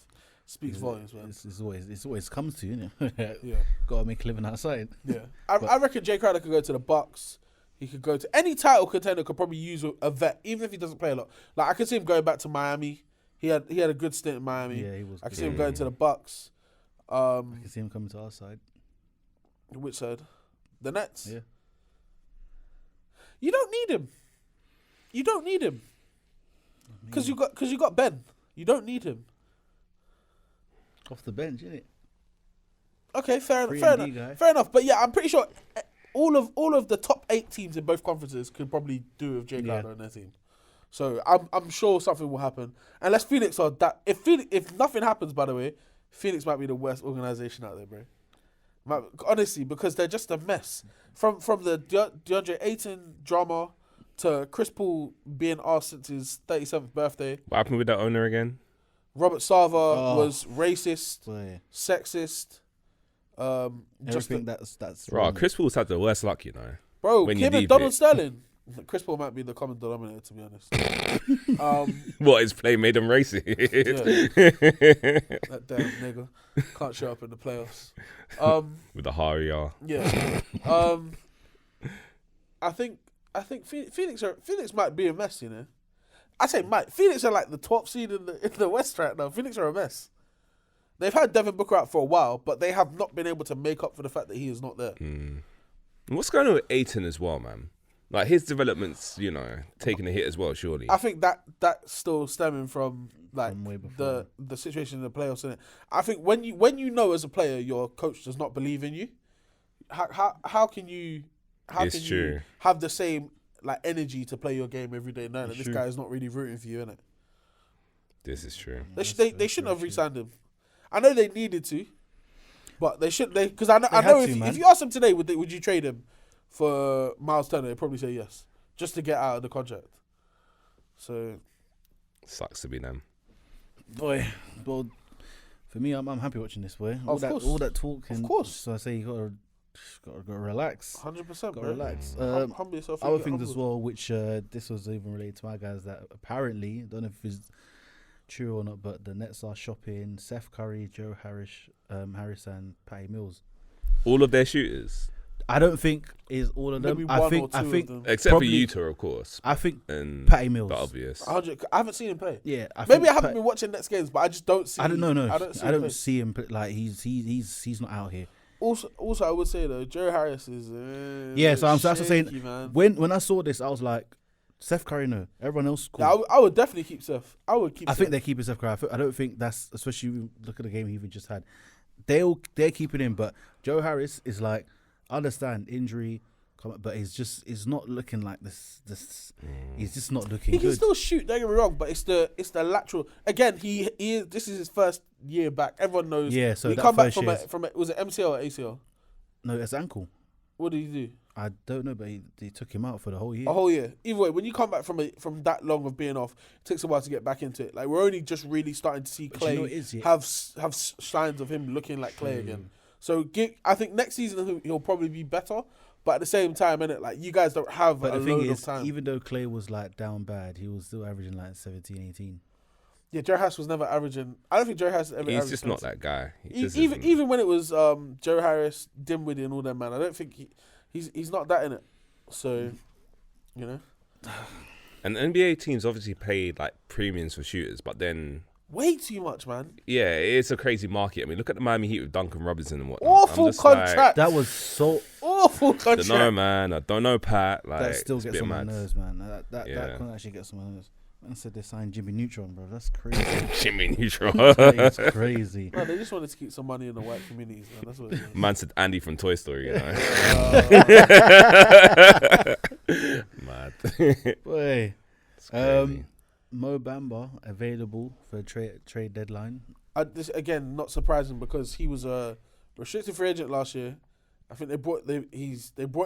speaks volumes, man. It's always comes to you, innit? Yeah, Gotta make a living outside. yeah. I reckon Jay Crowder could go to the Bucks. He could go to any title contender. Could probably use a vet, even if he doesn't play a lot. Like, I could see him going back to Miami. He had a good stint in Miami. Yeah, he was. I could good. see him going to the Bucks. I can see him coming to our side. Which side? The Nets. Yeah. You don't need him. You don't need him. Because you got Ben. You don't need him. Off the bench, innit? Okay, fair enough. 3&D guy. Fair enough. But yeah, I'm pretty sure all of the top 8 teams in both conferences could probably do with Jay Crowder on their team. So I'm sure something will happen. Unless Phoenix are that. If nothing happens, by the way, Phoenix might be the worst organization out there, bro. Honestly, because they're just a mess. From the DeAndre Ayton drama to Chris Paul being asked since his 37th birthday. What happened with that owner again? Robert Sava was racist, Boy, sexist. everything that's Right, wrong. Chris Paul's had the worst luck, Bro, when you him and deep Donald it. Sterling. Chris Paul might be the common denominator, to be honest. What, his play made him racist? That damn nigga can't show up in the playoffs. With the Haria. Yeah. I think Phoenix might be a mess, you know. I say might. Phoenix are like the 12th seed in the West right now. Phoenix are a mess. They've had Devin Booker out for a while, but they have not been able to make up for the fact that he is not there. And what's going on with Ayton as well, man? Like, his development's, taking a hit as well, surely. I think that's still stemming from like From way before. the situation in the playoffs. Innit? I think when you know as a player your coach does not believe in you, how can you True. have the same like energy to play your game every day knowing that this true. guy is not really rooting for you, innit? This is true. They shouldn't have re-signed him. I know they needed to, but they should. Because I know had to, man. if you ask them today, would you trade him for Miles Turner? They'd probably say yes, just to get out of the contract. So Sucks to be them. Boy, well, for me, I'm happy watching this, boy. All Of that course. all that talk, and course. So I say you gotta Gotta relax. 100%, Gotta bro. relax. Humble yourself. Other things as well, which this was even related to my guys, that apparently, don't know if it's true or not, but the Nets are shopping Seth Curry, Joe Harris, and Patty Mills. All of their shooters, I don't think is all of them. Maybe I one think or two I of think them. except probably- for Utah, of course, I think and Patty Mills. the obvious. 100. I haven't seen him play. Yeah, Maybe I haven't been watching Nets games, but I just don't see. I don't know. No, I don't see him play. see him like he's not out here. Also, I would say though, Joe Harris is. Yeah, so I'm shaky, saying man. when I saw this, I was like, Seth Curry, no. Everyone else, cool. Yeah, I would definitely keep Seth. I would keep. I think Seth. they're keeping Seth Curry. I don't think that's, especially look at the game he even just had. They're keeping him, but Joe Harris is like, I understand injury, but he's not looking like this. He's just not looking He good. can still shoot. Don't get me wrong, but it's the lateral. Again, he is. This is his first year back. Everyone knows. Yeah, so he that come back first from year's- was it MCL or ACL? No, it's ankle. What did he do? I don't know, but he took him out for the whole year. A whole year. Either way, when you come back from that long of being off, it takes a while to get back into it. Like we're only just really starting to see But Clay you know what it is, yeah? have signs of him looking like Clay again. So I think next season he'll probably be better. But at the same time, innit, like you guys don't have But a the thing load is, of time. even though Clay was like down bad, he was still averaging like 17, 18. Yeah, Joe Harris was never averaging. I don't think Joe Harris ever. He's averaged just not 17. that guy. He just Even isn't. even when it was Joe Harris, Dinwiddie, and all them, man, I don't think he's not that in it. So, you know, And NBA teams obviously paid like premiums for shooters, but then way too much, man. yeah, it's a crazy market. I mean, look at the Miami Heat with Duncan Robinson and whatnot. Awful I'm just like, contract. That was so. Awful contract. don't know, man. I don't know, Pat. Like, That still it's a gets bit on my mad. nerves, man. That Yeah. can actually get on my nerves. Man said they signed Jimmy Neutron, bro. That's crazy. Jimmy Neutron. It's crazy. No, they just wanted to keep some money in the white communities, man. That's what it is. Man said Andy from Toy Story, you know. Mad. Boy, It's crazy. Mo Bamba available for trade deadline. This again, not surprising because he was a restricted free agent last year. I think they brought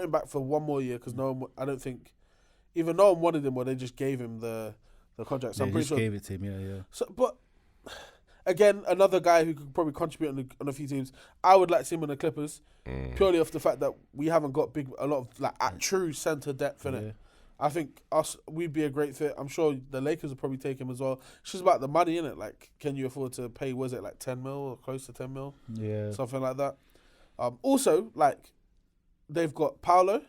him back for one more year because I don't think either no one wanted him or they just gave him the contract. So They I'm pretty just sure. gave it to him. Yeah. So, but again, another guy who could probably contribute on a few teams. I would like to see him on the Clippers purely off the fact that we haven't got a lot of like true center depth in it. I think we'd be a great fit. I'm sure the Lakers will probably take him as well. It's just about the money, innit? Like, can you afford to pay, was it like 10 mil or close to 10 mil? Yeah. Something like that. Also, like, they've got Paolo.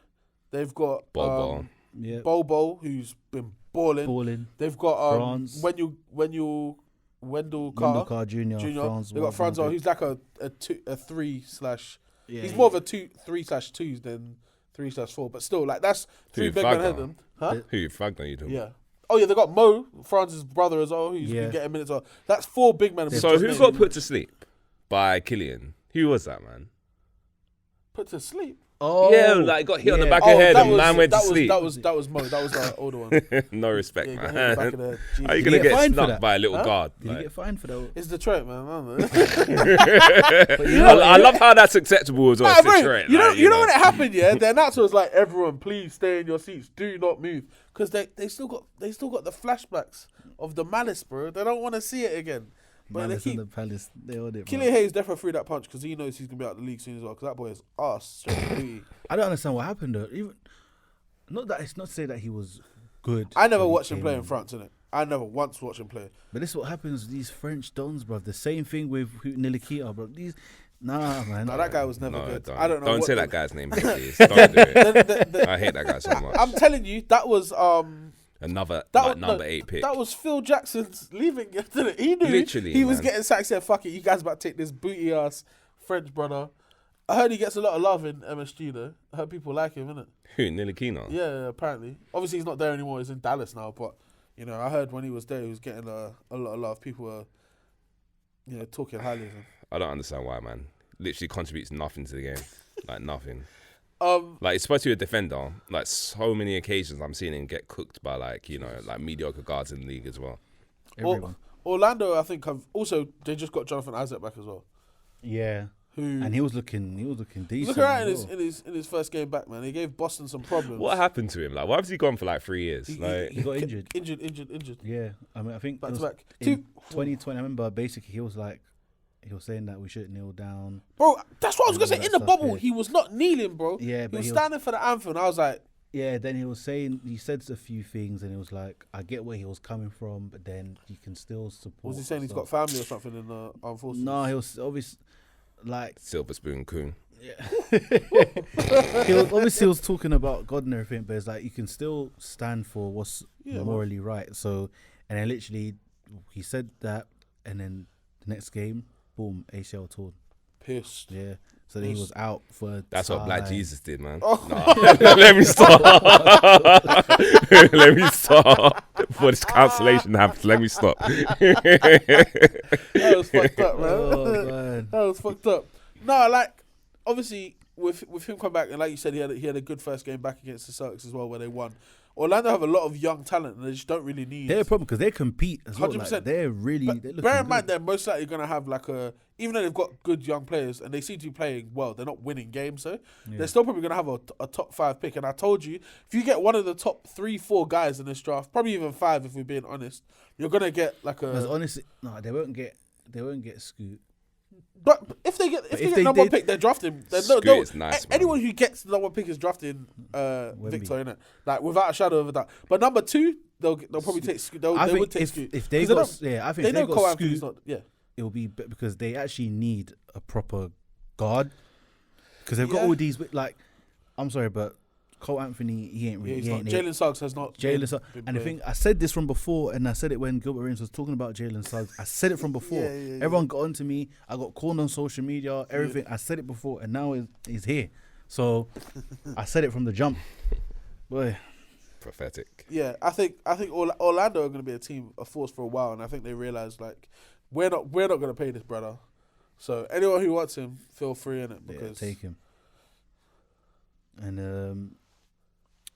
They've got Bobo. Yeah. Bobo, who's been balling. They've got France. Wendell Wendell Carter Jr. They've got Franzo, who's like a 3/ Yeah, he's more of a 3/2 than 3/4, but still, like that's three Who, big men Fagner? ahead of them. Huh? Who Fagner you talking Yeah. Oh yeah, they got Mo, Franz's brother as well, who's been getting minutes. That's 4 big men. So who got put to sleep by Killian? Who was that, man? put to sleep? Oh, Yeah, like got hit on the back of the head and man went to sleep. That was Mo. That was the older one. No respect, Yeah, got hit in the back of man. the head. How you Jesus. Did he gonna get get fined for snuck that? by a little Huh? guard? Did like- he get fined for that? It's Detroit, man. I don't know. I love how that's acceptable as well. Nah, It's bro, Detroit, you know, like, you know when it happened, yeah. The announcer was like, "Everyone, please stay in your seats. Do not move," because they still got the flashbacks of the malice, bro. They don't want to see it again. But Malice they in keep. the Palace. They owed it. Killian Hayes definitely threw that punch because he knows he's gonna be out of the league soon as well. Because that boy is ass. I don't understand what happened though. Even not that it's not to say that he was good. I never when he watched him came play in in. France, innit? I never once watched him play. But this is what happens with these French dons, bro. The same thing with Nilikita, bro. Man. Nah, that guy was never No, good. don't. I don't know. Don't what say the- that guy's name, please. Don't do it. the- I hate that guy so much. I'm telling you, that was Another that like, was, number no, 8 pick. That was Phil Jackson's leaving. Didn't it? He knew Literally, he was man. getting sacked. Said, "Fuck it, you guys about to take this booty ass French brother." I heard he gets a lot of love in MSG though. I heard people like him, innit? Who? Nilikina? Yeah, apparently. Obviously, he's not there anymore. He's in Dallas now. But you know, I heard when he was there, he was getting a lot of love. People were, talking highly of him. I don't understand why, man. Literally contributes nothing to the game. Like nothing. Um, Like, it's supposed to be a defender. Like, so many occasions I'm seeing him get cooked by, like, like mediocre guards in the league as well. Everyone. Orlando, I think, they just got Jonathan Isaac back as well. Yeah. Who And he was looking decent. look around as well. in his first game back, man. He gave Boston some problems. What happened to him? Like, why has he gone for, like, 3 years? He got injured. Injured. Yeah. I mean, I think Back it to was back. in 2020. I remember basically he was like he was saying that we shouldn't kneel down. Bro, that's what I was gonna say. All In that the stuff, bubble, yeah. he was not kneeling, bro. Yeah, he but was standing for the anthem, and I was like, yeah. Then he was saying, he said a few things, and it was like, I get where he was coming from, but then you can still support. was he saying he's stuff. got family or something in the armed forces? No, he was obviously like Silver spoon coon. he was talking about God and everything, but it's like you can still stand for what's morally right. So, and then literally he said that, and then the next game, boom, ACL torn. Pissed. Yeah. So then he was out for. That's what Black Jesus did, man. Oh. Nah. Let me stop. Let me stop. Before this cancellation happens, let me stop. That was fucked up, man. Oh, man. That was fucked up. No, like obviously with him coming back, and like you said, he had a good first game back against the Celtics as well, where they won. Orlando have a lot of young talent, and they just don't really need. They're a problem because they compete as well. 100%. Like, they're really. But They're bear in looking mind, good. they're most likely going to have like even though they've got good young players and they seem to be playing well, they're not winning games, so they're still probably going to have a top 5 pick. And I told you, if you get one of the top 3-4 guys in this draft, probably even 5 if we're being honest, you're going to get like Because honestly, no, they won't get Scoot. But if they get they number 1 did- pick, they're drafting. Scoot is nice, man. Anyone who gets the number 1 pick is drafting Victor, innit? Like without a shadow of a doubt. But number 2, they'll probably take Scoot. They I would think take Scoot. if they 'Cause got, don't- I think they if know they Cole got Anthony's Scoot, not. Yeah. it'll be because they actually need a proper guard. Because they've got Yeah. all these like, I'm sorry, but Cole Anthony, he ain't really. He's he not. ain't Jalen Suggs has not. Jalen Suggs. been And the playing. thing, I said this from before, and I said it when Gilbert Arenas was talking about Jalen Suggs. I said it from before. Yeah. Everyone got onto me. I got called on social media, everything. I said it before, and now he's here. So I said it from the jump. Boy, Prophetic. Yeah, I think Orlando are going to be a force for a while, and I think they realize like we're not going to pay this brother. So anyone who wants him, feel free in it yeah, because take him. And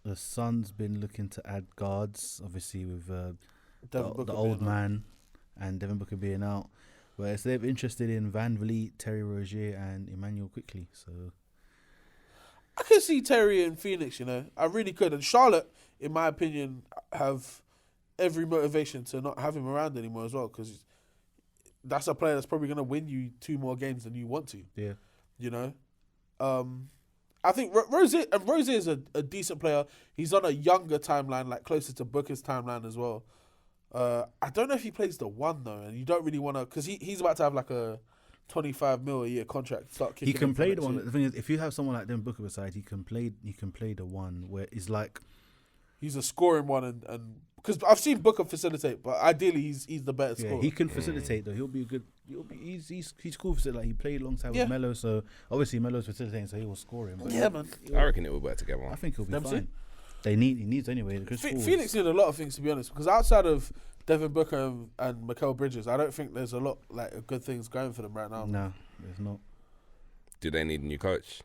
the Suns been looking to add guards, obviously with Devin Booker the old being out. man and Devin Booker being out. But so they're interested in Van Vliet, Terry Rozier, and Emmanuel Quickly. So I could see Terry in Phoenix. You know, I really could. And Charlotte, in my opinion, have every motivation to not have him around anymore as well because that's a player that's probably going to win you 2 more games than you want to. yeah, You know, I think Rozier is a decent player. He's on a younger timeline, like closer to Booker's timeline as well. I don't know if he plays the 1 though, and you don't really want to because he's about to have like a 25 mil a year contract. Start kicking. he can in for play the next one. year. The thing is, if you have someone like Devin Booker beside, he can play the one where it's like He's a scoring one, and because I've seen Booker facilitate, but ideally he's the better yeah, scorer. he can facilitate though. He'll be a good. He's cool for like he played alongside Yeah. with Melo, so obviously Melo's facilitating, so he was scoring. But Yeah, man. I reckon it will work together. I think he'll be Them fine. two? He needs anyway. Phoenix need a lot of things to be honest, because outside of Devin Booker and Mikal Bridges, I don't think there's a lot like good things going for them right now. No, there's not. Do they need a new coach?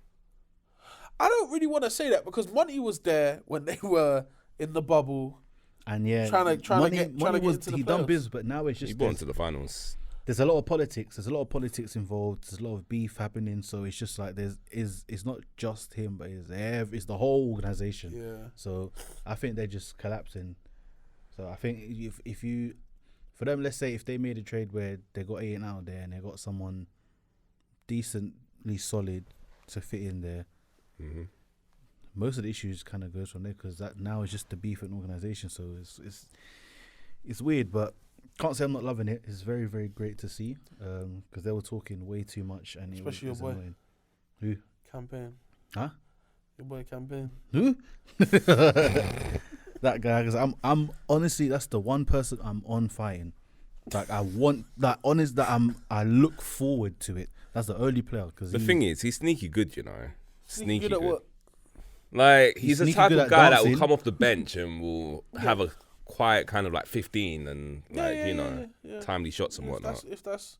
I don't really want to say that because Monty was there when they were in the bubble. And yeah, Trying to get into the he done playoffs. business, but now it's He just brought him to the finals. there's a lot of politics. There's a lot of politics involved. There's a lot of beef happening. So it's just like it's not just him, but it's the whole organization. Yeah. So I think they're just collapsing. So I think if you, for them, let's say if they made a trade where they got Aiden out there and they got someone decently solid to fit in there, Mm-hmm. most of the issues kind of goes from there because that now is just the beef and organization. So it's weird, but can't say I'm not loving it. It's very, very great to see because they were talking way too much and Especially it was your boy. annoying. Who? Campaign. Huh? Your boy Campaign. Who? That guy, because I'm honestly, that's the one person I'm on fighting. Like I want that honest that I look forward to it. That's the only player because The thing is, he's sneaky good, you know. Sneaky good at good. what? Like He's he's the sneaky type good of at guy that will dancing. come off the bench and will have a quiet kind of like 15 and Yeah. timely shots and whatnot. If that's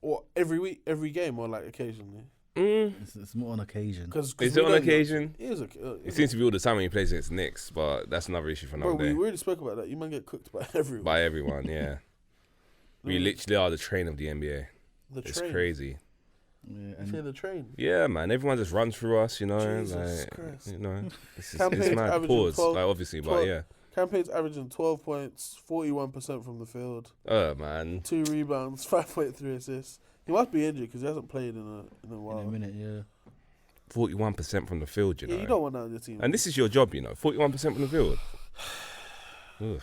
or every week, every game, or like occasionally. it's more on occasion. Because Is it on occasion? It is. It seems to be all the time when he plays against Knicks, but that's another issue for Bro, another we day. really spoke about that. You might get cooked by everyone. By everyone, yeah. We Mm. literally are the train of the NBA. the It's train. crazy. Yeah, You and say the train. Yeah, man. Everyone just runs through us, you know. Jesus like, Christ. you know, it's Campaign mad. averaging Pause, 12 like obviously, but 12 yeah. Campaign's averaging 12 points, 41% from the field, Oh man. 2 rebounds, 5.3 assists. He must be injured because he hasn't played in a while. In a minute, yeah. 41% from the field, you know. Yeah, you don't want that on your team. And this is your job, you know. 41% from the field. Ugh.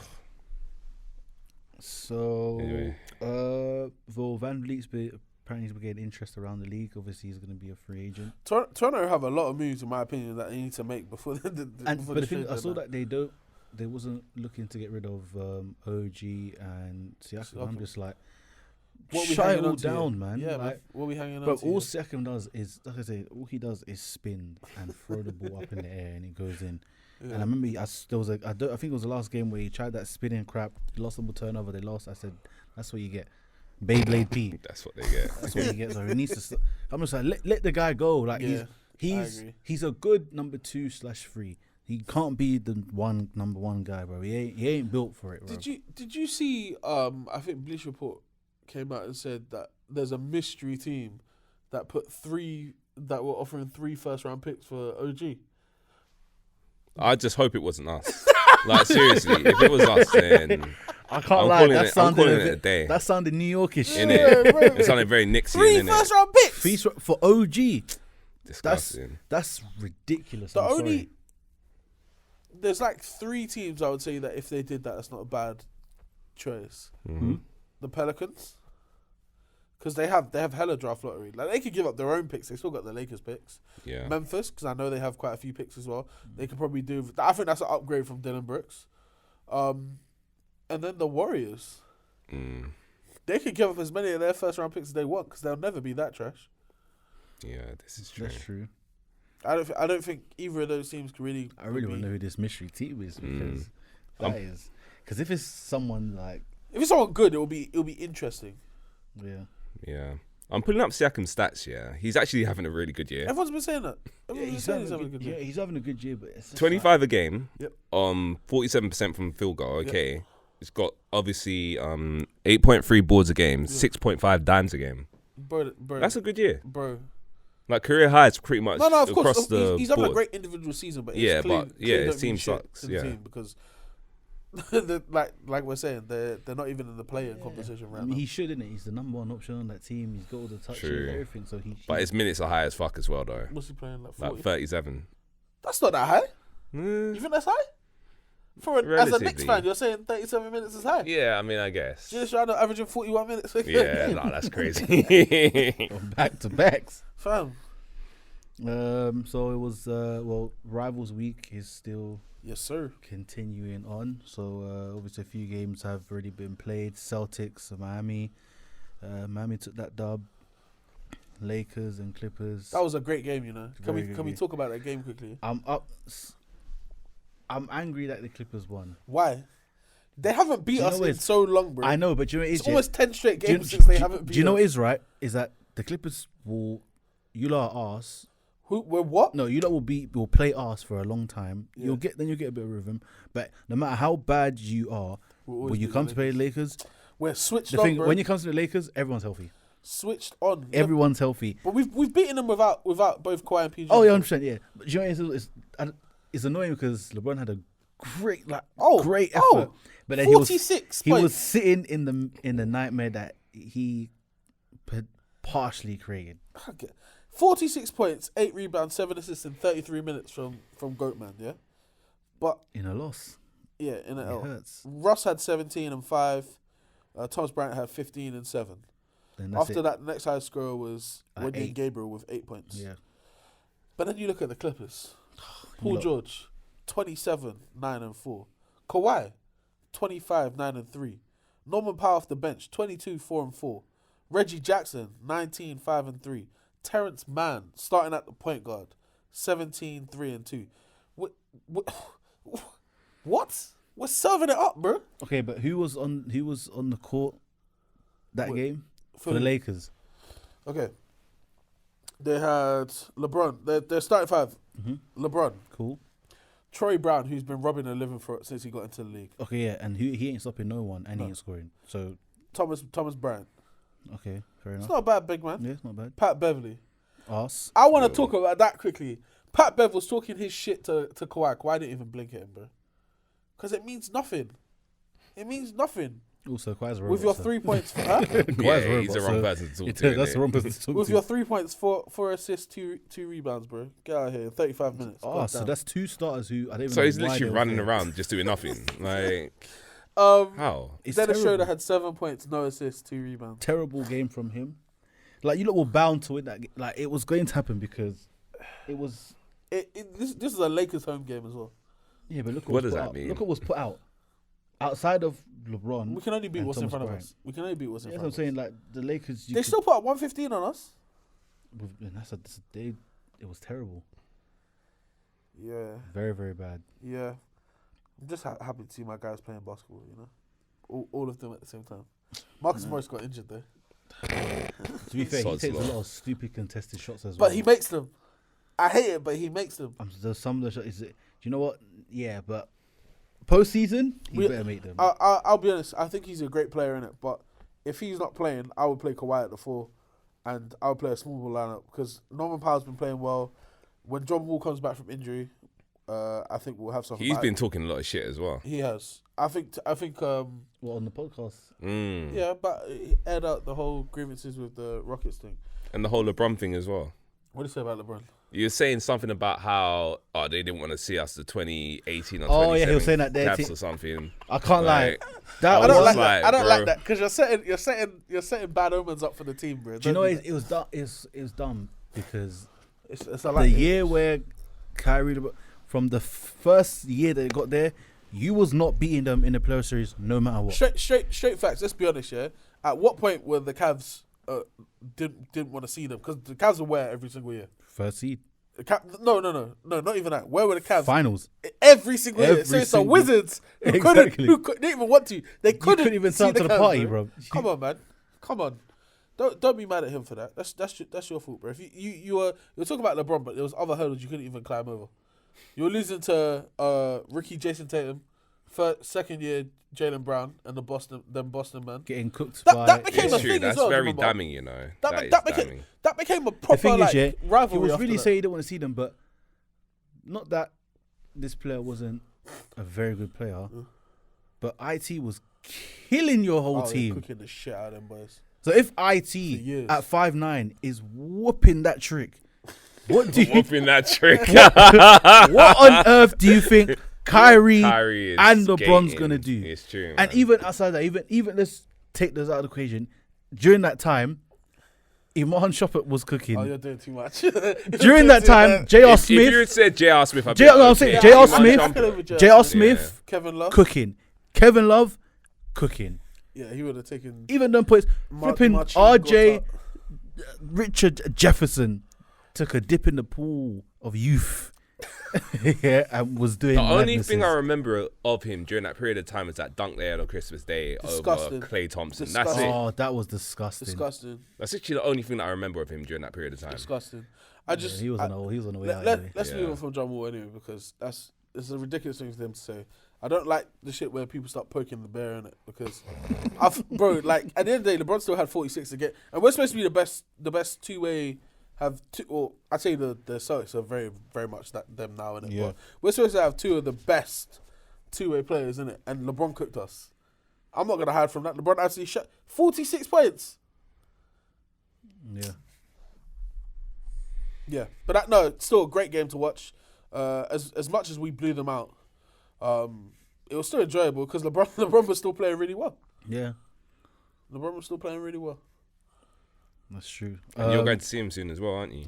So, Anyway. well, Van Vliet's apparently he's getting interest around the league. Obviously, he's going to be a free agent. Toronto have a lot of moves, in my opinion, that they need to make before But the thing, I saw that they wasn't looking to get rid of OG and Siakam. I'm just like, shut it all down, man. Yeah, like, what we hanging on but to? all Siakam does is, like I say, all he does is spin and throw the ball up in the air and it goes in. Yeah. And I remember I think it was the last game where he tried that spinning crap. He lost the ball turnover. They lost. I said, that's what you get. Beyblade P. That's what they get. That's what he gets. So he needs to. I'm just like, let the guy go. Like I he's a good number 2/3. He can't be the number one guy, bro. He ain't built for it, bro. Did you see? I think Bleach Report came out and said that there's a mystery team that were offering 3 first-round picks for OG. I just hope it wasn't us. Like seriously, if it was us, then I can't I'm lie. calling That it- I'm calling sounded it a day. That sounded New Yorkish. Innit? It sounded very Knicksian, 3 innit? first-round picks. Fees for OG. Disgusting. That's ridiculous. The I'm only sorry. there's like 3 teams I would say that if they did that, that's not a bad choice. Mhm. The Pelicans, because they have hella draft lottery. Like they could give up their own picks. They still got the Lakers picks. Yeah. Memphis, because I know they have quite a few picks as well. They could probably do. I think that's an upgrade from Dylan Brooks. And then the Warriors, Mm. they could give up as many of their first round picks as they want because they'll never be that trash. Yeah, this is true. That's true. I don't think either of those teams can really. I really want to know who this mystery team is because because if it's someone like If it's someone good, it'll be interesting. Yeah. I'm pulling up Siakam's stats, yeah. He's actually having a really good year. Everyone's been saying that. Everyone's been saying he's having a good year. he's having a good year, but it's just 25 a game. Yep. 47% from field goal, okay. It's got obviously 8.3 boards a game, 6.5 dimes a game. Bro, That's a good year. bro. Like career highs pretty much No, of across course. the He's having a board. great individual season, but Yeah, it's clean, but, yeah, clean his don't team mean shit sucks, to the yeah. team because like we're saying, they're not even in the play-in competition I right mean, now. he should, innit? He's the number 1 option on that team. He's got all the touches True. and everything. So But his minutes are high as fuck as well, though. What's he playing like 40? Like 37. That's not that high. Mm, You think that's high? As a Knicks Relatively. fan, you're saying 37 minutes is high. yeah, I mean, I guess. Just trying to averaging 41 minutes. Yeah, no, that's crazy. back to backs. Fam. So it was Rivals Week is still Yes, sir. continuing on. So obviously a few games have already been played. Celtics, Miami. Miami took that dub. Lakers and Clippers. That was a great game, you know. Can Very we good can we game. talk about that game quickly? I'm angry that the Clippers won. Why? They haven't beat Do you us know in it's- so long, bro. I know, but do you know what it is? It's almost 10 straight Do you- games since they do- haven't beat Do you know us. what is right? Is that the Clippers you lot are arse. We're what? No, you lot will play arse for a long time. Yeah. You'll get a bit of rhythm. But no matter how bad you are, We'll always when you beat come the to play the Lakers, We're switched the on, thing bro. when you come to the Lakers, everyone's healthy. Switched on. Everyone's healthy. But we've beaten them without both Kawhi and PG. Oh yeah, 100%. Yeah, but you know it's annoying because LeBron had a great great effort, but then 46 he was points. sitting in the nightmare that he partially created. Okay. 46 points, 8 rebounds, 7 assists in 33 minutes from Goatman, yeah? But, In a loss, yeah, in an it L. hurts. Russ had 17 and 5. Thomas Bryant had 15 and 7. Then that's After it. that, the next highest scorer was Wendy 8. Gabriel with 8 points. Yeah. But then you look at the Clippers. Paul Look. George, 27, 9 and 4. Kawhi, 25, 9 and 3. Norman Powell off the bench, 22, 4 and 4. Reggie Jackson, 19, 5 and 3. Terrence Mann, starting at the point guard, 17, 3 and 2. What? We're serving it up, bro. Okay, but who was on the court that What? game for who? the Lakers? Okay. They had LeBron. They're starting 5. Mm-hmm. LeBron. Cool. Troy Brown, who's been robbing a living for it since he got into the league. Okay, yeah, and he ain't stopping no one, and he No. ain't scoring. So Thomas Bryant. okay, fair It's enough. not a bad big man. Yeah, it's not bad. Pat Beverly. Us. I want to talk about that quickly. Pat Bev was talking his shit to Kawhi. Kawhi didn't even blink at him, bro. because it means nothing. It means nothing. Also, Kawhi's a robot. With your so. 3 points, huh? Yeah, he's the wrong person to talk to. That's the innit? wrong person to talk With to. your 3 points, four assists, two rebounds, bro. Get out of here in 35 minutes. Oh, God so damn. that's 2 starters who I don't even So know he's why literally they were running there. around just doing nothing. Like, Um, how? It's Dennis Schroeder terrible. had 7 points, no assists, 2 rebounds. Terrible game from him. Like, you lot were bound to win that. Like, it was going to happen because it was. This is a Lakers home game as well. Yeah, but look What was does put that out. mean? Look what was put out. Outside of LeBron. We can only beat and what's in Thomas front of Bryant. us. We can only beat what's in That's front what I'm of us. saying. Like, the Lakers. They still put up 115 on us. It was terrible. Yeah, Very, very bad. yeah. I'm just happy to see my guys playing basketball, you know. All of them at the same time. Marcus Morris got injured though. To be fair, he Sod's takes a law. lot of stupid contested shots as well. But he makes them. I hate it, but he makes them. There's some of the shots. Do you know what? Yeah, but postseason, he better make them. I'll be honest. I think he's a great player in it, but if he's not playing, I would play Kawhi at the 4, and I would play a small ball lineup because Norman Powell's been playing well. When John Wall comes back from injury, I think we'll have something. He's been talking a lot of shit as well. He has. I think. What, on the podcast? Yeah, but he aired out the whole grievances with the Rockets thing. And the whole LeBron thing as well. What do you say about LeBron? You were saying something about how they didn't want to see us the 2018 or 2017 Oh, yeah, he was saying that there Cavs too. or something. I can't lie. Like, That I don't was like like, that. I don't bro. like that because you're setting bad omens up for the team, bro. Do you know Don't it was dumb? It was dumb because It's the year where Kyrie, from the first year that they got there, you was not beating them in the playoff series no matter what. Straight facts. Let's be honest, yeah. At what point were the Cavs didn't want to see them? Because the Cavs are where every single year. First seed, No, not even that. Where were the Cavs? finals. Every single year. Every So it's the single- Wizards who Exactly. who didn't even want to. They You couldn't couldn't even see turn up to the Cavs, party, bro. Come on, man. Come on. Don't be mad at him for that. That's your fault, bro. If you were talking about LeBron, but there was other hurdles you couldn't even climb over. You were losing to Ricky Jason Tatum, second year Jaylen Brown and the Boston man. Getting cooked That by. became It's a true. thing That's as well, very remember? damning, you know. That is became damning. that became a The proper thing is, yeah, rivalry. he was after really that. saying he didn't want to see them, but not that this player wasn't a very good player, but IT was killing your whole they're team. cooking the shit out of them boys. So if IT years. at 5'9" is whooping that trick, what do you? Whooping that trick. What on earth do you think Kyrie Kyrie is and LeBron's skating. gonna do? It's true. And man. even outside that, even let's take those out of the equation. During that time, Iman Shumpert was cooking. Oh, you're doing too much. During that time, J.R. if you Smith, had said J.R. Smith, I'd be J.R. like, no, I'm okay. saying J.R. Iman Smith, Shumpert. J.R. Smith Kevin Love. cooking, Kevin Love cooking. Yeah, he would have taken Even them points, flipping Marcin RJ, Gortat. Richard Jefferson took a dip in the pool of youth. Yeah, and was doing The only madnesses. thing I remember of him during that period of time is that dunk there on Christmas Day Disgusting. over Klay Thompson. Disgusting. That's it. Oh, that was disgusting. Disgusting. That's actually the only thing that I remember of him during that period of time. Disgusting. Yeah, he was on the way out. Anyway. Let's Yeah. move on from John Wall anyway because it's a ridiculous thing for them to say. I don't like the shit where people start poking the bear in it because, bro, like at the end of the day, LeBron still had 46 to get, and we're supposed to be the best two-way. Have two, or I'd say the Celtics are very very much them now in it. Yeah. But we're supposed to have two of the best two-way players in it, and LeBron cooked us. I'm not gonna hide from that. LeBron actually shot 46 points. Yeah. Yeah, but no, it's still a great game to watch. As much as we blew them out, it was still enjoyable because LeBron was still playing really well. Yeah, LeBron was still playing really well. that's true. And you're going to see him soon as well, aren't you?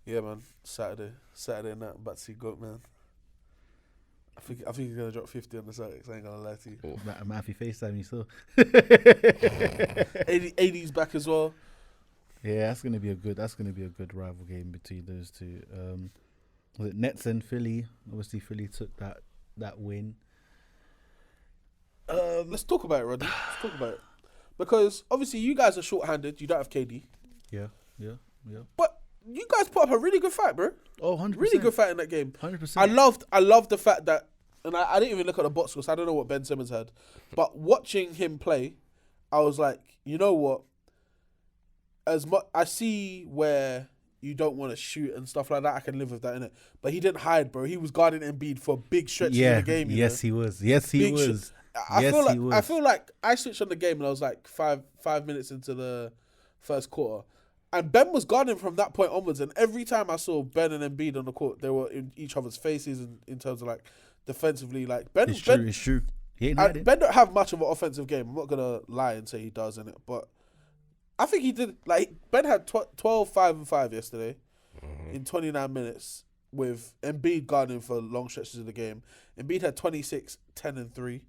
Yeah, man. Saturday night, I'm about to see Goat, man. I think he's gonna drop 50 on the Celtics. I ain't gonna lie to you. Matthew FaceTime you saw. AD's back as well. Yeah, that's gonna be a good rival game between those two. Was it Nets and Philly? Obviously, Philly took that win. Let's talk about it, Roddy. Let's talk about it because obviously you guys are short-handed. You don't have KD, Yeah. but you guys put up a really good fight, bro. Oh, 100%. Really good fight in that game. 100%. I loved the fact that, and I didn't even look at the box score, so I don't know what Ben Simmons had. But watching him play, I was like, you know what? As much I see where you don't want to shoot and stuff like that. I can live with that, innit? But he didn't hide, bro. He was guarding Embiid for big stretches of the game. Yes, he was. Yes, he was. I feel like I switched on the game and I was like five minutes into the first quarter, and Ben was guarding from that point onwards. And every time I saw Ben and Embiid on the court, they were in each other's faces in terms of like defensively. Like Ben, It's true. He ain't hiding. Ben don't have much of an offensive game. I'm not gonna lie and say he does in it, but I think he did. Like Ben had 12, 5 and 5 yesterday in 29 minutes with Embiid guarding for long stretches of the game. Embiid had 26, 10 and 3.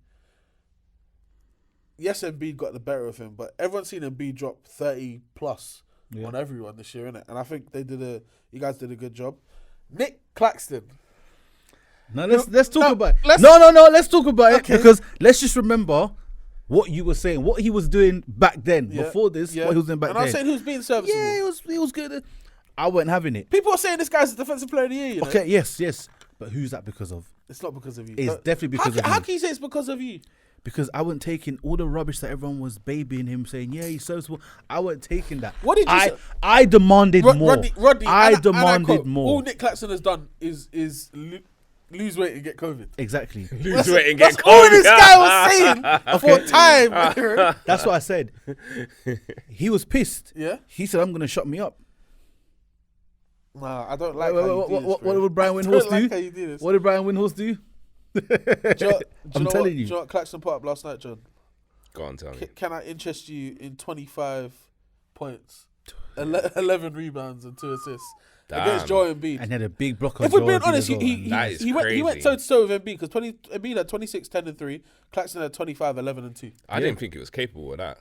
Yes, Embiid got the better of him, but everyone's seen Embiid drop 30 plus on everyone this year, innit? And I think you guys did a good job. Nick Claxton. No, let's talk about it. No, let's talk about it because let's just remember what you were saying, what he was doing back then. Before this, what he was doing back then. And I'm saying he was being serviceable. Yeah, he was good. I wasn't having it. People are saying this guy's the defensive player of the year, you know? Okay, yes. But who's that because of? It's not because of you. It's definitely because of you. How can you say it's because of you? Because I wasn't taking all the rubbish that everyone was babying him, saying, yeah, he's serviceable. I wasn't taking that. What did you say? I demanded more. Rodney, I demanded more. All Nick Claxton has done is lose weight and get COVID. Exactly. Lose weight and get That's COVID. all this guy was saying for time. That's what I said. He was pissed. Yeah? He said, I'm going to shut me up. Nah, I don't like how you do this, What did Brian Windhorst do? How you do this. What did Brian Windhorst do? I'm telling you. Do you know what Claxton put up last night, John? Go on, tell me. Can I interest you in 25 points, 11 rebounds and 2 assists against Joel Embiid? And had a big block on If we're being honest, well, he went toe to toe with Embiid because Embiid had 26, 10 and 3. Claxton had 25, 11 and 2. I didn't think he was capable of that.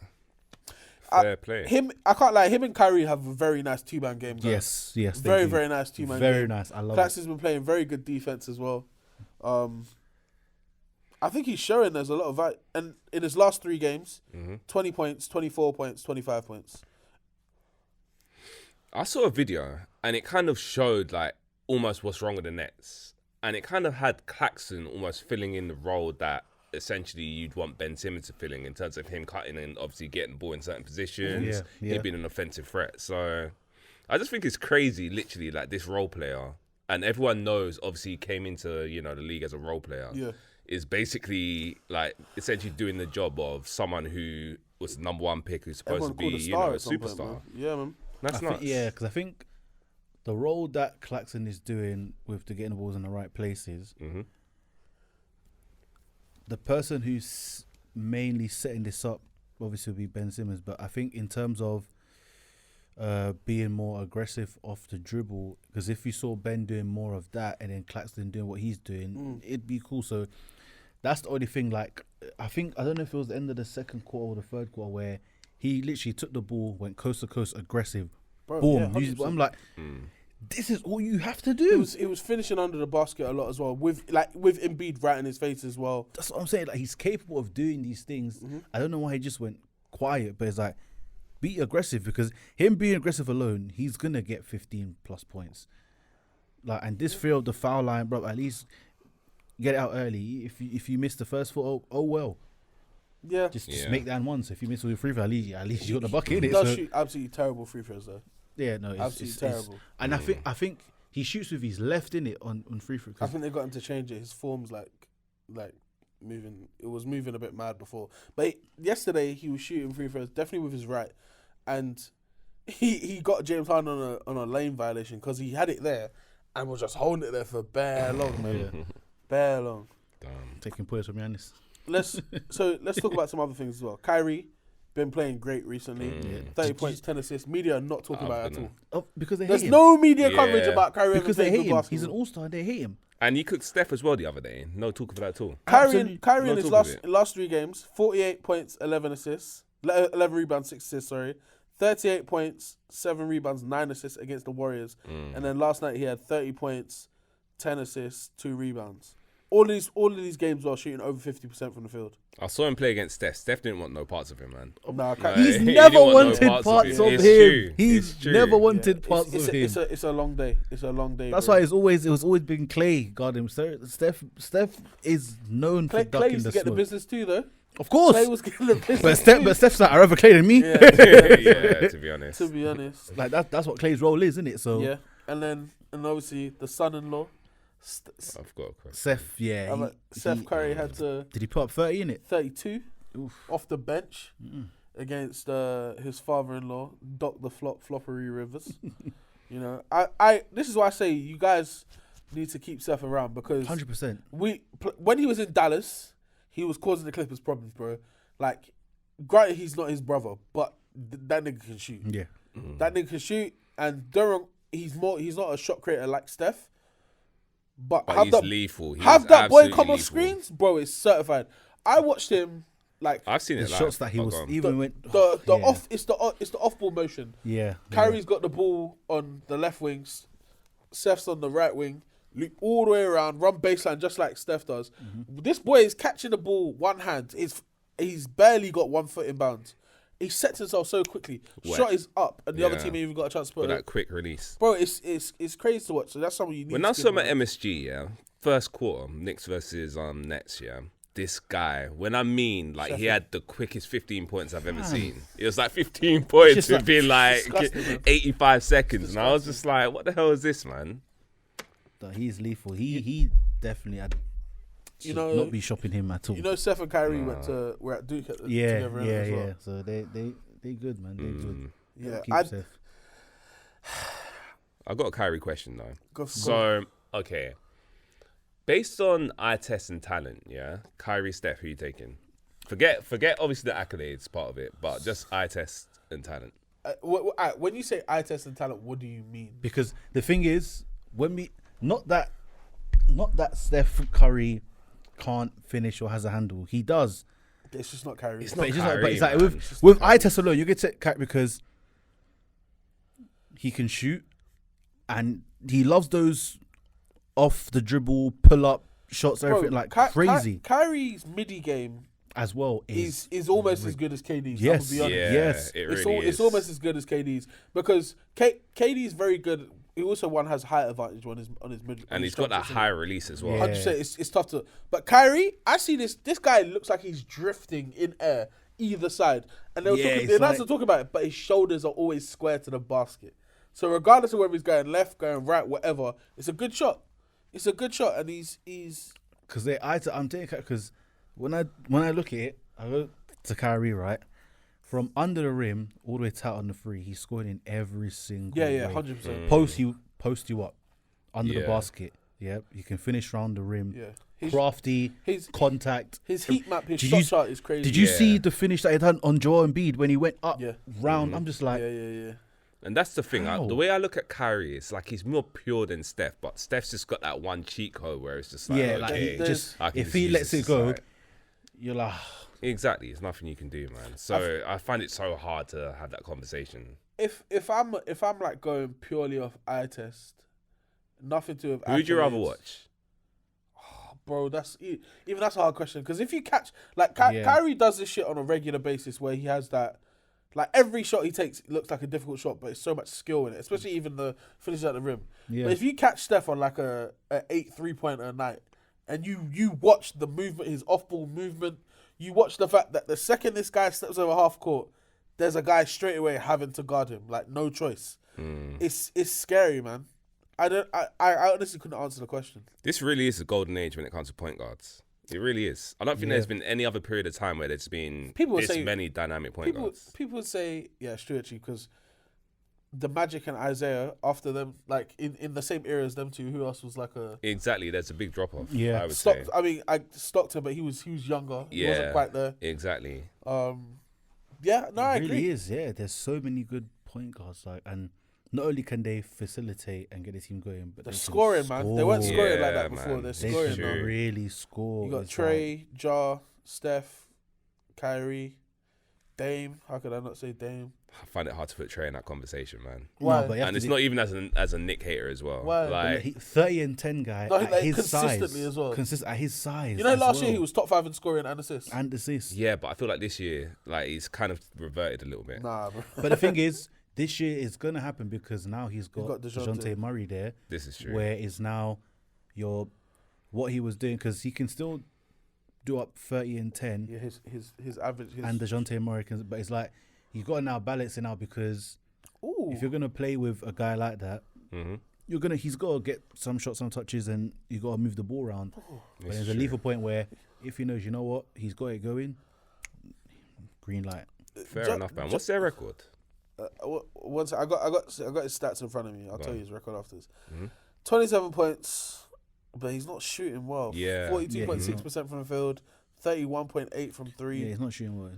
Fair play. I can't lie. Him and Kyrie have a very nice 2-man game. Guys. Yes. Very nice 2-man game. Very nice. I love Claxton's been playing very good defense as well. I think he's showing there's a lot of and in his last 3 games, 20 points, 24 points, 25 points. I saw a video and it kind of showed like almost what's wrong with the Nets, and it kind of had Claxton almost filling in the role that essentially you'd want Ben Simmons to fill in terms of him cutting and obviously getting the ball in certain positions. He'd been an offensive threat. So I just think it's crazy, literally, like this role player, and everyone knows obviously he came into the league as a role player. Yeah. Is basically like essentially doing the job of someone who was the number 1 pick who's supposed to be, a superstar. Point, yeah, man. That's nuts. Because I think the role that Claxton is doing with the getting the balls in the right places, the person who's mainly setting this up obviously will be Ben Simmons. But I think in terms of being more aggressive off the dribble, because if you saw Ben doing more of that and then Claxton doing what he's doing, it'd be cool. So that's the only thing. Like, I don't know if it was the end of the second quarter or the third quarter where he literally took the ball, went coast to coast, aggressive, boom. Yeah, I'm like, this is all you have to do. It was finishing under the basket a lot as well, with Embiid right in his face as well. That's what I'm saying. Like, he's capable of doing these things. I don't know why he just went quiet, but it's like, be aggressive, because him being aggressive alone, he's gonna get 15 plus points. Like, and this fear of the foul line, bro, at least get it out early. If you miss the first foot, oh well. Yeah. Just make that once. If you miss all your free throw, at least you got the bucket. He does shoot absolutely terrible free throws though. Yeah, no, it's terrible. And I think he shoots with his left in it on free throw. I think they got him to change it. His form's like moving. It was moving a bit mad before, but yesterday he was shooting free throws definitely with his right, and he got James Harden on a lane violation because he had it there and was just holding it there for bare long, man. Bare long. Damn. Taking points from Giannis. Let's talk about some other things as well. Kyrie been playing great recently. 30 points, 10 assists. Media are not talking about it at all. Oh, because there's no media coverage about Kyrie because they hate him. Basketball. He's an all-star. They hate him. And he cooked Steph as well the other day. No talk of that at all. Kyrie in his last 3 games, 48 points, 11 assists, 11 rebounds, 6 assists. 38 points, 7 rebounds, 9 assists against the Warriors. And then last night he had 30 points, 10 assists, 2 rebounds. All of these games while shooting over 50% from the field. I saw him play against Steph. Steph didn't want no parts of him, man. He's never wanted parts of him. He's never wanted parts of him. It's a long day. It's a long day. That's why it was always been Clay guarding him. Steph is known for ducking Clay used the to get the smoke. business too, though. Of course. Clay was getting the piss. But Steph's like, I'd rather Clay than me. Yeah, Yeah, to be honest. to be honest. Like that's what Clay's role is, isn't it? So Yeah, and obviously the son-in-law, I've got a question. Seth, yeah. Seth Curry had to Did he put up 30 in it? 32 Oof. off the bench against his father-in-law, Doc the Floppery Rivers. You know, I this is why I say you guys need to keep Seth around because 100%. when he was in Dallas, he was causing the Clippers problems, bro. Like, granted, he's not his brother, but that nigga can shoot. Yeah. That nigga can shoot, and Durham, he's not a shot creator like Steph. But he's lethal. Have that boy come off screens, bro. It's certified. I watched him like I've seen The it. shots that he was even went the yeah. off. It's the off ball motion. Yeah. Kyrie's got the ball on the left wing, Steph's on the right wing. Loop all the way around, run baseline just like Steph does. This boy is catching the ball one hand. He's barely got 1 foot in bounds. He sets himself so quickly. Wet. Shot is up, and the other Yeah. team ain't even got a chance to put With it. that quick release. Bro, it's crazy to watch. So that's something you need. When to I give saw him him. at MSG, yeah, first quarter, Knicks versus Nets, yeah. This guy, when I mean, like, he had the quickest 15 points I've ever seen. It was like 15 points just like- within like disgusting, man. 85 seconds. And I was just like, what the hell is this, man? He's lethal. He definitely had You know, not be shopping him at all. You know, Seth and Kyrie were at Duke yeah, together yeah, as well. yeah. So they good, man. They good. Yeah, Keep Seth. I got a Kyrie question though. Go for So, okay. Based on eye test and talent, yeah, Kyrie, Steph, who you taking? Forget obviously the accolades part of it, but just eye test and talent. when you say eye test and talent, what do you mean? Because the thing is, when we not that Steph Curry can't finish or has a handle. He does. It's just not Kyrie. It's But not it's just like, Kyrie, but it's like man. with eye test alone, you get to Kyrie because he can shoot and he loves those off the dribble pull up shots, everything like crazy Kyrie's midi game as well. is almost as good as KD's. Yes. I'm gonna be honest. Yeah, Yes. it really is. It's almost as good as KD's because KD's very good. He also has height advantage on his mid, And he's got that high release as well. Yeah. 100%. It's tough to. But Kyrie, I see this guy looks like he's drifting in air either side, and they were Yeah, talking. it's They're nice like- to talk about it, but his shoulders are always square to the basket. So regardless of whether he's going left, going right, whatever, it's a good shot. It's a good shot, and he's because I'm taking because when I look at it, I go to Kyrie right from under the rim all the way to out on the free. He's scoring in every single way. 100%. Post you up under the Yeah. basket. Yep, you can finish round the rim. Yeah, Crafty, contact. His heat map, his Did shot you- chart is crazy. Did you Yeah. see the finish that he done on Joel Embiid when he went up Yeah. round? I'm just like, Yeah. And that's the thing. How? The way I look at Kyrie, it's like he's more pure than Steph, but Steph's just got that one cheat code where it's just like, yeah, like okay, he just I can if just he use lets this it go, side. you're like, Exactly, there's nothing you can do, man. So I find it so hard to have that conversation. If I'm like going purely off eye test, nothing to do with. Who would you rather accolades. watch? Bro, that's a hard question because if you catch like Yeah. Kyrie does this shit on a regular basis where he has that, like every shot he takes looks like a difficult shot, but it's so much skill in it, especially even the finish at the rim. yeah, But if you catch Steph on like a 8 3-pointer a night, and you watch the movement, his off ball movement, you watch the fact that the second this guy steps over half court, there's a guy straight away having to guard him, like no choice. It's scary, man. I honestly couldn't answer the question. This really is a golden age when it comes to point guards. It really is. I don't think there's been any other period of time where there's been this many dynamic point guards. People would say, yeah, it's true actually, because the Magic and Isaiah after them, like in the same era as them two, who else was like a Exactly, there's a big drop off. Yeah. I would say. Stockton, but he was younger. He Yeah, wasn't quite there. Exactly. Yeah, no, I it really agree. is. Yeah, there's so many good point guards, like, and not only can they facilitate and get the team going, but They're they can scoring, man. They weren't scoring like Yeah, that before. man. They're They scoring can now. really score. You got It's Trey, Ja, Steph, Kyrie, Dame. How could I not say Dame? I find it hard to put Trey in that conversation, man. Why? No, but you have And to it's do- not even as a Nick hater as well. Why? Like, 30 and 10 guy No, at like, his size, consistently as well. at his size. You know, as last year well. he was top 5 in scoring and assists. and assists. yeah, but I feel like this year, like he's kind of reverted a little bit. Nah, bro. But the thing is, this year is gonna happen because now he's got, got DeJounte. DeJounte Murray there, This is true. where is now what he was doing, because he can still do up 30 and 10, Yeah, his average. and DeJounte Murray can, but it's like you got to now balance it now because if you're gonna play with a guy like that, he's got to get some shots, some touches, and you got to move the ball around. But there's a lethal point where if he knows, you know what, he's got it going. Green light. Fair enough, man. What's their record? Once I got his stats in front of me. I'll tell you his record after this. 27 points, but he's not shooting well. Yeah, 42.6% from the field, 31.8 from three. Yeah, he's not shooting well.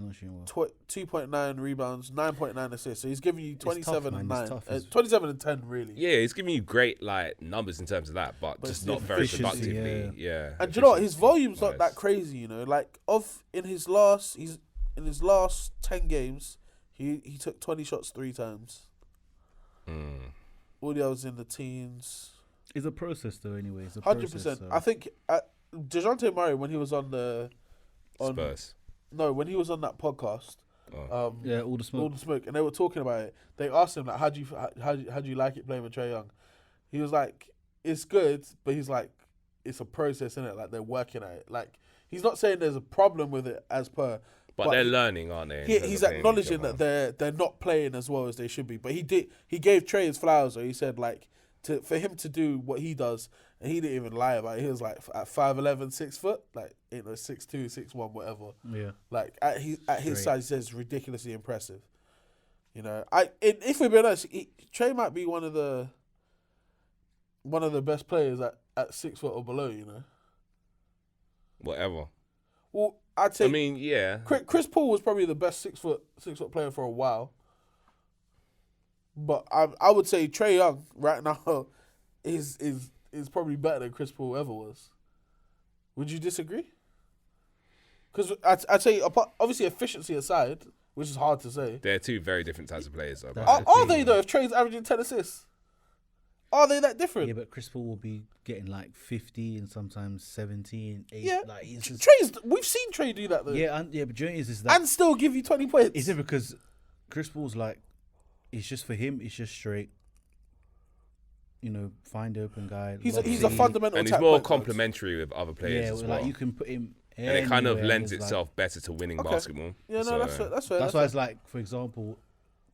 2.9 rebounds, 9.9 assists. So he's giving you 27 and 9, tough, 27 and 10 really. Yeah, he's giving you great like numbers in terms of that, but just not very efficiency, productively. Yeah. And do you know what? His volume's not that crazy. You know, like in his last 10 games, he took 20 shots 3 times. All the others in the teens. It's a process though. Anyway, it's a 100%. process. So. I think DeJounte Murray, when he was on Spurs. No, when he was on that podcast. All the smoke. And they were talking about it. They asked him like, how do you like it playing with Trae Young? He was like, it's good, but he's like, it's a process, isn't it? Like they're working at it. Like he's not saying there's a problem with it as per. But they're learning, aren't they? He's acknowledging that they're not playing as well as they should be. But he gave Trae his flowers. So he said like for him to do what he does, and he didn't even lie about it. He was like at 5'11", 6 foot, like 6'2", 6'1", whatever. Yeah. Like at his size, he says ridiculously impressive. You know, if we're being honest, Trae might be one of the best players at 6 foot or below. You know. Whatever. Well, I'd say. I mean, yeah. Chris Paul was probably the best 6 foot player for a while. But I would say Trae Young right now is probably better than Chris Paul ever was. Would you disagree? Because I'd say, obviously efficiency aside, which is hard to say. They're two very different types of players. Though, are they though? If Trae's averaging 10 assists, are they that different? Yeah, but Chris Paul will be getting like 50 and sometimes 17, 8. Yeah, like we've seen Trae do that though. Yeah, but the is that and still give you 20 points. Is it because Chris Paul's like, it's just for him, it's just straight, you know, find the open guy. He's a fundamental, and he's more complementary with other players as well. Like you can put him and it kind of lends itself better to winning basketball. Yeah, no, that's fair. That's why it's like, for example,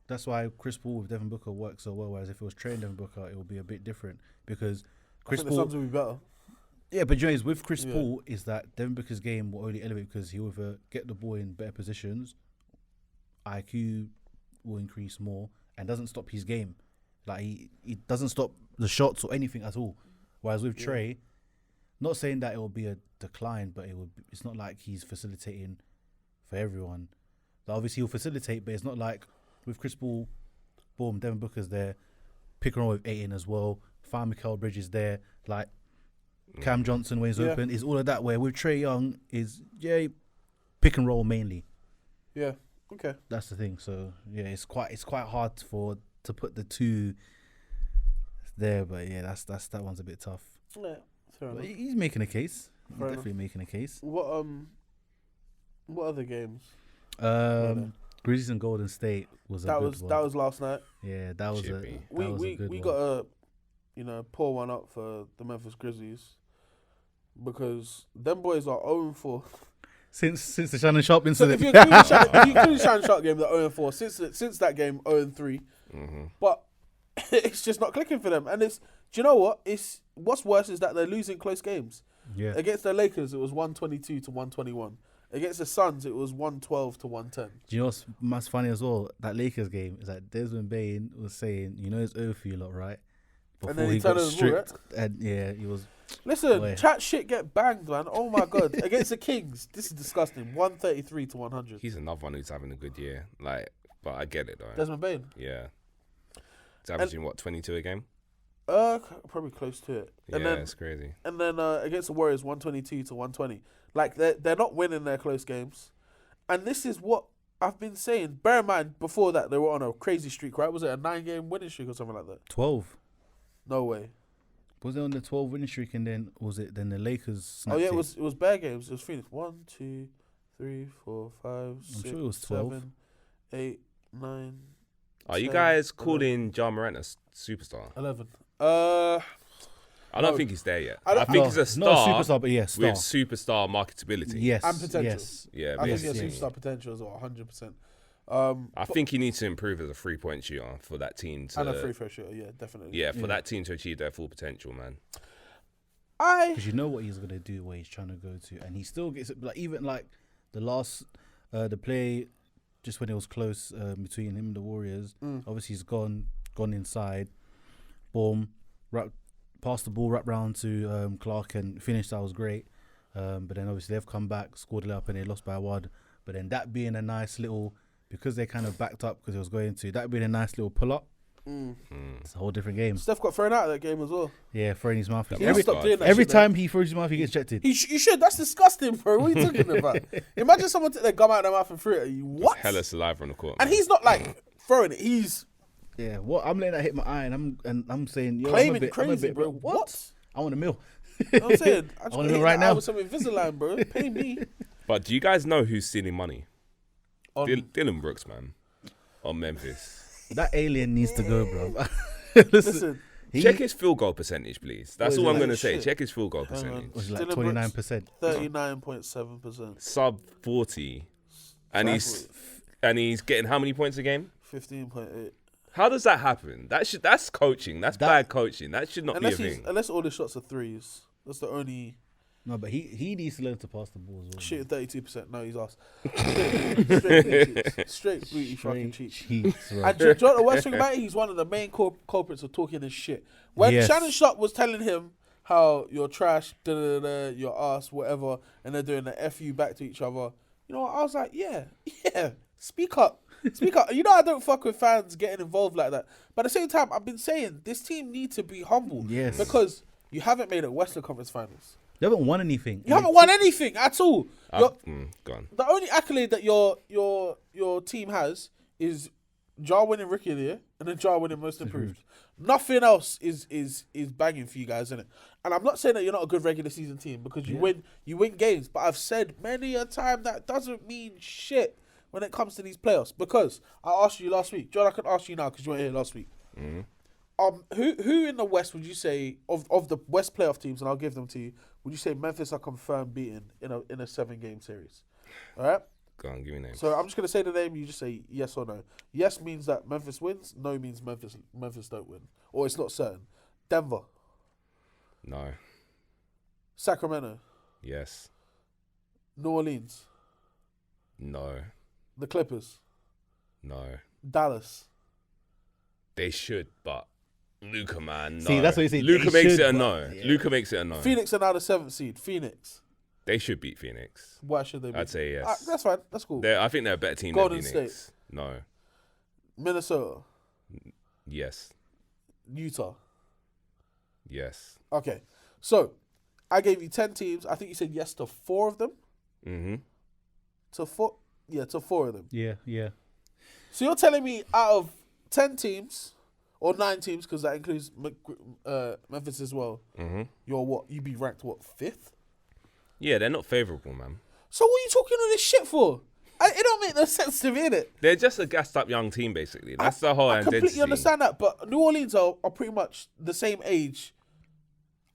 that's why Chris Paul with Devin Booker works so well. Whereas if it was Trae and Devin Booker, it would be a bit different because Chris Paul. The Suns will be better. Yeah, but James with Chris Paul is that Devin Booker's game will only elevate because he will either get the ball in better positions, IQ will increase more, and doesn't stop his game. Like he doesn't stop the shots or anything at all. Whereas with Trae, not saying that it will be a decline, but it's not like he's facilitating for everyone. Like obviously he'll facilitate, but it's not like with Chris Paul, boom, Devin Booker's there, pick and roll with Ayton as well, find Mikal Bridges there, like Cam Johnson when he's open, is all of that. Where with Trae Young is pick and roll mainly. Yeah. Okay. That's the thing. So yeah, it's quite hard to put the two there, but yeah, that one's a bit tough. Yeah, fair enough. He's making a case. Definitely making a case. What other games? Grizzlies and Golden State was a good one. That was last night. Yeah, that was Chippy. a good one. We got to pour one up for the Memphis Grizzlies because them boys are 0-4. Since the Shannon Sharp incident. So if you include the Shannon Sharp game, they're 0-4. Since that game, 0-3. But it's just not clicking for them. And do you know what? What's worse is that they're losing close games. Yeah. Against the Lakers, it was 122 to 121. Against the Suns, it was 112 to 110. Do you know what's funny as well? That Lakers game is that Desmond Bain was saying, you know, it's over for you lot, right? Before and then he got turned stripped, and he was. Listen, chat shit get banged, man. Oh my god, against the Kings, this is disgusting. 133 to 100. He's another one who's having a good year, but I get it though. Desmond Bain. Yeah, he's averaging 22 a game. Probably close to it. And then, it's crazy. And then against the Warriors, 122 to 120. Like they're not winning their close games, and this is what I've been saying. Bear in mind, before that they were on a crazy streak, right? Was it a 9-game winning streak or something like that? 12. No way. Was it on the 12 winning streak and then the Lakers? Oh yeah, it was bare games. It was Phoenix. 1, 2, 3, 4, 5, 6, sure it was 12. 7, 8, 9. Are you guys calling Ja Morant a superstar? 11. I don't think he's there yet. I I don't- think No, he's a not star a superstar, but yeah, star. with superstar marketability. Yes, And potential. yes. Yeah, I think Yes, he has yeah. superstar potential as well, 100%. I think he needs to improve as a 3-point shooter for that team to. And a free throw shooter, yeah, definitely. Yeah, for that team to achieve their full potential, man. Because you know what he's gonna do, where he's trying to go to, and he still gets it. Like even like the last, the play, just when it was close between him and the Warriors. Obviously, he's gone inside, boom, passed the ball, wrapped round to Clark and finished. That was great. But then obviously they've come back, scored it up, and they lost by 1. But then that being a nice little, because they kind of backed up because it was going to, that being a nice little pull up. It's a whole different game. Steph got thrown out of that game as well. Yeah, throwing his mouth. He needs to stop doing that Every shit, man. time he throws his mouth, he gets ejected. You should. That's disgusting, bro. What are you talking about? Imagine someone took their gum out of their mouth and threw it at you. What? Hella saliva on the court. And man. he's not like throwing it. He's Yeah, what I'm letting that hit my eye, and I'm saying, yo, claiming I'm a bit, crazy, bro. bro. What? I want a meal. You know what I'm saying? I just wanna hit know right that eye now. with some Invisalign, bro. Pay me. But do you guys know who's stealing money? On, Dylan Brooks, man, on Memphis. That alien needs to go, bro. listen, Check his field goal percentage, please. That's What is all it? I'm gonna Like say. shit. Check his field goal Hang on. percentage. was like Dylan 29%. 39.7%, Sub 40, and he's getting how many points a game? 15.8. How does that happen? That's coaching. That's bad coaching. That should not be a thing. Unless all the shots are threes. That's the only No, but he needs to learn to pass the ball as well. shooting 32%. No, he's asked. Straight booty fucking cheats. Cheats, bro. And do you know the worst thing about it? He's one of the main culprits of talking this shit. When Yes. Shannon Sharp was telling him how you're trash, your ass, whatever, and they're doing the F you back to each other, you know what? I was like, yeah, speak up. Speak up. You know I don't fuck with fans getting involved like that. But at the same time, I've been saying this team needs to be humble. Yes. Because you haven't made it Western Conference Finals. They haven't won anything. You haven't won anything at all. Go on. The only accolade that your team has is Jar winning Rookie of the Year and then Jar winning Most Improved. Nothing else is banging for you guys, isn't it? And I'm not saying that you're not a good regular season team because you win games, but I've said many a time that doesn't mean shit when it comes to these playoffs. Because I asked you last week, John, I could ask you now because you weren't here last week. Who in the West would you say of the West playoff teams, and I'll give them to you, would you say Memphis are confirmed beaten in a 7-game series? All right. Go on, give me names. So I'm just gonna say the name. You just say yes or no. Yes means that Memphis wins. No means Memphis don't win, or it's not certain. Denver, No. Sacramento, Yes. New Orleans, No. the Clippers, No. Dallas. They should, but Luca, man. No. See, that's what you say, Luca they makes should, it a but- no. yeah. Luca makes it a no. Phoenix are now the 7th seed. Phoenix. They should beat Phoenix. Why should they? Be? I'd say yes. That's fine. That's cool. I think they're a better team Golden than Phoenix. No. Minnesota, Yes. Utah. Yes. Okay, so I gave you 10 teams. I think you said yes to 4 of them. Mm-hmm. To 4, yeah, to 4 of them. Yeah. So you're telling me out of 10 teams or 9 teams, because that includes Memphis as well. Mm-hmm. You're what? You be ranked what, 5th? Yeah, they're not favourable, man. So what are you talking all this shit for? It don't make no sense to me, innit? They're just a gassed up young team, basically. That's the whole I identity. completely understand that, but New Orleans are pretty much the same age.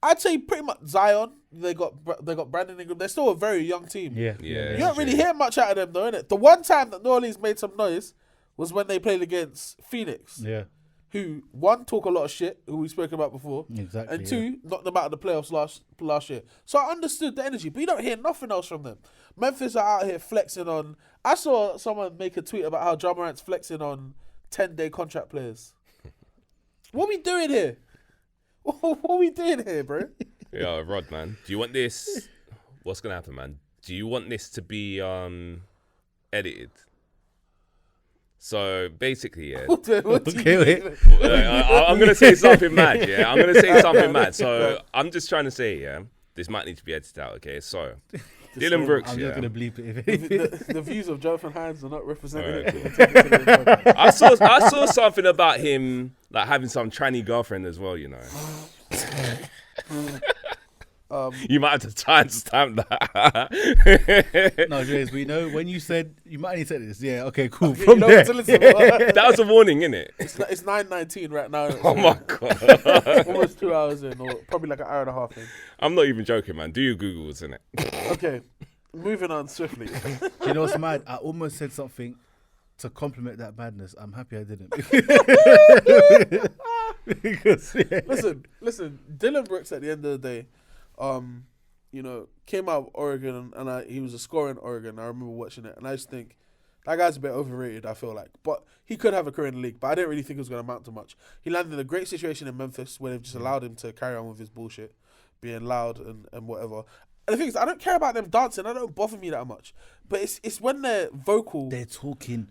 I'd say pretty much Zion. They got Brandon Ingram. They're still a very young team. Yeah. Yeah. You don't really hear much out of them, though, innit? The one time that New Orleans made some noise was when they played against Phoenix, Yeah. who, one, talk a lot of shit, who we spoke about before, Exactly. and 2, knocked them out of the playoffs last year. So I understood the energy, but you don't hear nothing else from them. Memphis are out here flexing on... I saw someone make a tweet about how Ja Morant's flexing on 10-day contract players. What we doing here? What we doing here, bro? Yeah, Rod, man. Do you want this? What's going to happen, man? Do you want this to be edited? So basically, yeah. What do Okay, wait. I'm going to say something mad, yeah? I'm going to say something mad. So I'm just trying to say, yeah, this might need to be edited out, okay? So, Dylan Brooks, I'm yeah. just gonna bleep it. If anything. the views of Jonathan Hines are not represented. Alright, I saw something about him like having some tranny girlfriend as well, you know. You might have to timestamp that. No, James, we know when you said you might need to say this. Yeah, okay, cool. Okay, From you know there, what to listen to. That was a warning, innit? It's 9:19 right now. Oh my god. Almost 2 hours in, or probably like an hour and a half in. I'm not even joking, man. Do your Googles, innit? Okay, moving on swiftly. Do you know what's mad? I almost said something to compliment that madness. I'm happy I didn't. Because, yeah. Listen. Dylan Brooks at the end of the day, came out of Oregon and he was a scorer in Oregon. I remember watching it, and I just think that guy's a bit overrated. I feel like, but he could have a career in the league. But I didn't really think it was going to amount to much. He landed in a great situation in Memphis where they've just allowed him to carry on with his bullshit, being loud and whatever. And the thing is, I don't care about them dancing. I don't bother me that much. But it's when they're vocal. They're talking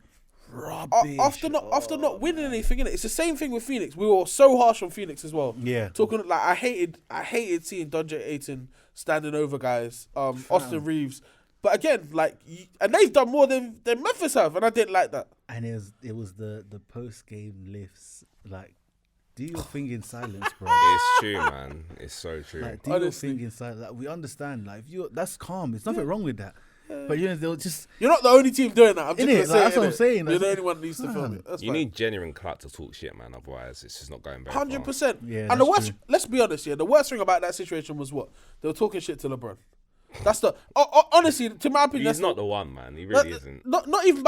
rubbish. After not winning anything, innit? It's the same thing with Phoenix. We were so harsh on Phoenix as well. Yeah. Talking like I hated seeing Dondre Ayton standing over guys. Austin Reeves. But again, and they've done more than Memphis have, and I didn't like that. And it was the post game lifts. Like, do your thing in silence, bro. It's true, man. It's so true. Like, do your thing in silence. Like, we understand. Like, that's calm. There's nothing wrong with that. But they'll just. You're not the only team doing that. I'm just Innit? saying, That's what I'm saying. You're the only one that needs to film it. That's You fine. need genuine clout to talk shit, man. Otherwise, it's just not going very far. 100%. Yeah, and the that's worst, true. let's be honest, the worst thing about that situation was what? They were talking shit to LeBron. That's the honestly, to my opinion, He's that's not the one, man. He really isn't. Not even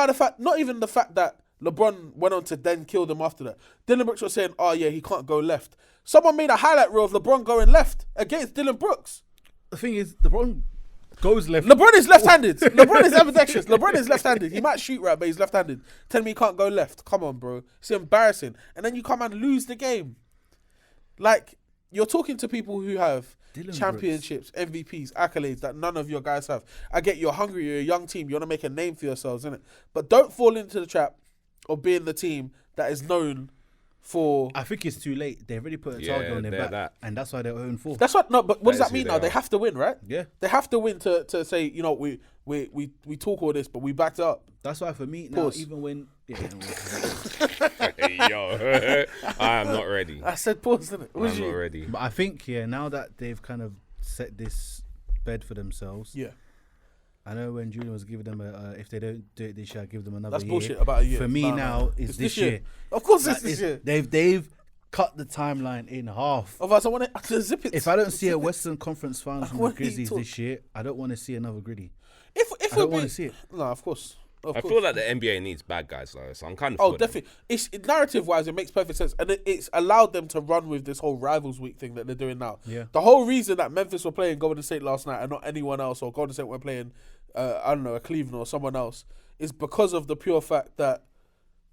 the fact that LeBron went on to then kill them after that. Dylan Brooks was saying, "Oh yeah, he can't go left." Someone made a highlight reel of LeBron going left against Dylan Brooks. The thing is, LeBron goes left. LeBron is left-handed. LeBron is ambidextrous. LeBron is left-handed. He might shoot right, but he's left-handed. Tell me he can't go left. Come on, bro. It's embarrassing. And then you come and lose the game. Like, you're talking to people who have Dylan championships, MVPs, accolades that none of your guys have. I get you're hungry, you're a young team, you want to make a name for yourselves, innit? But don't fall into the trap of being the team that is known for... I think it's too late. They've already put a target on their back, and that's why they're 0-4. That's what. No, but what does that is who mean they now? They are. have to win, right? Yeah. They have to win to say, we talk all this, but we backed it up. That's why for me now, Pause. even when Yo, I am not ready. I said pause, didn't it? I'm not ready. but I think now that they've kind of set this bed for themselves. Yeah. I know when Julian was giving them if they don't do it this year, I'll give them another That's year. bullshit about a year. For me No, now, it's this year. Of course Like, it's this year. They've cut the timeline in half. Otherwise, I want to zip it. If I don't see a Western Conference Finals from the wanna hear you Grizzlies talk. this year, I don't want to see another Gritty. If I don't want to see it. No, of course. I feel like the NBA needs bad guys, though. So I'm kind of. Oh, for them. definitely. It's narrative-wise, it makes perfect sense, and it's allowed them to run with this whole Rivals Week thing that they're doing now. Yeah. The whole reason that Memphis were playing Golden State last night and not anyone else, or Golden State were playing, I don't know, a Cleveland or someone else, is because of the pure fact that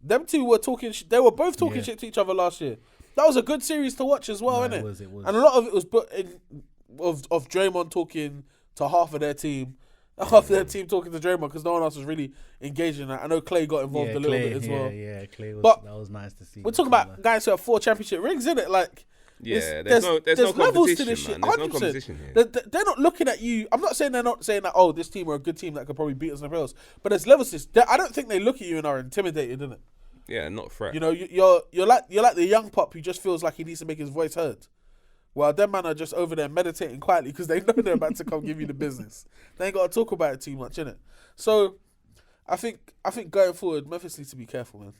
them two were talking. They were both talking shit to each other last year. That was a good series to watch as well, No, innit? it was. And a lot of it was of Draymond talking to half of their team. Half of their team talking to Draymond because no one else was really engaged in that. I know Clay got involved a little bit as well. Yeah, Clay was. But that was nice to see. We're talking about guys who have 4 championship rings, innit? Like, Yeah, there's no levels to competition, this shit. man. There's no 100%. competition here. They're not looking at you. I'm not saying they're not saying that. Oh, this team are a good team that could probably beat us in the playoffs. But there's levels to this. I don't think they look at you and are intimidated, innit? Yeah, not threat. You know, you're like the young pup who just feels like he needs to make his voice heard. Well, them man are just over there meditating quietly because they know they're about to come give you the business. They ain't got to talk about it too much, innit? So, I think going forward, Memphis needs to be careful, man.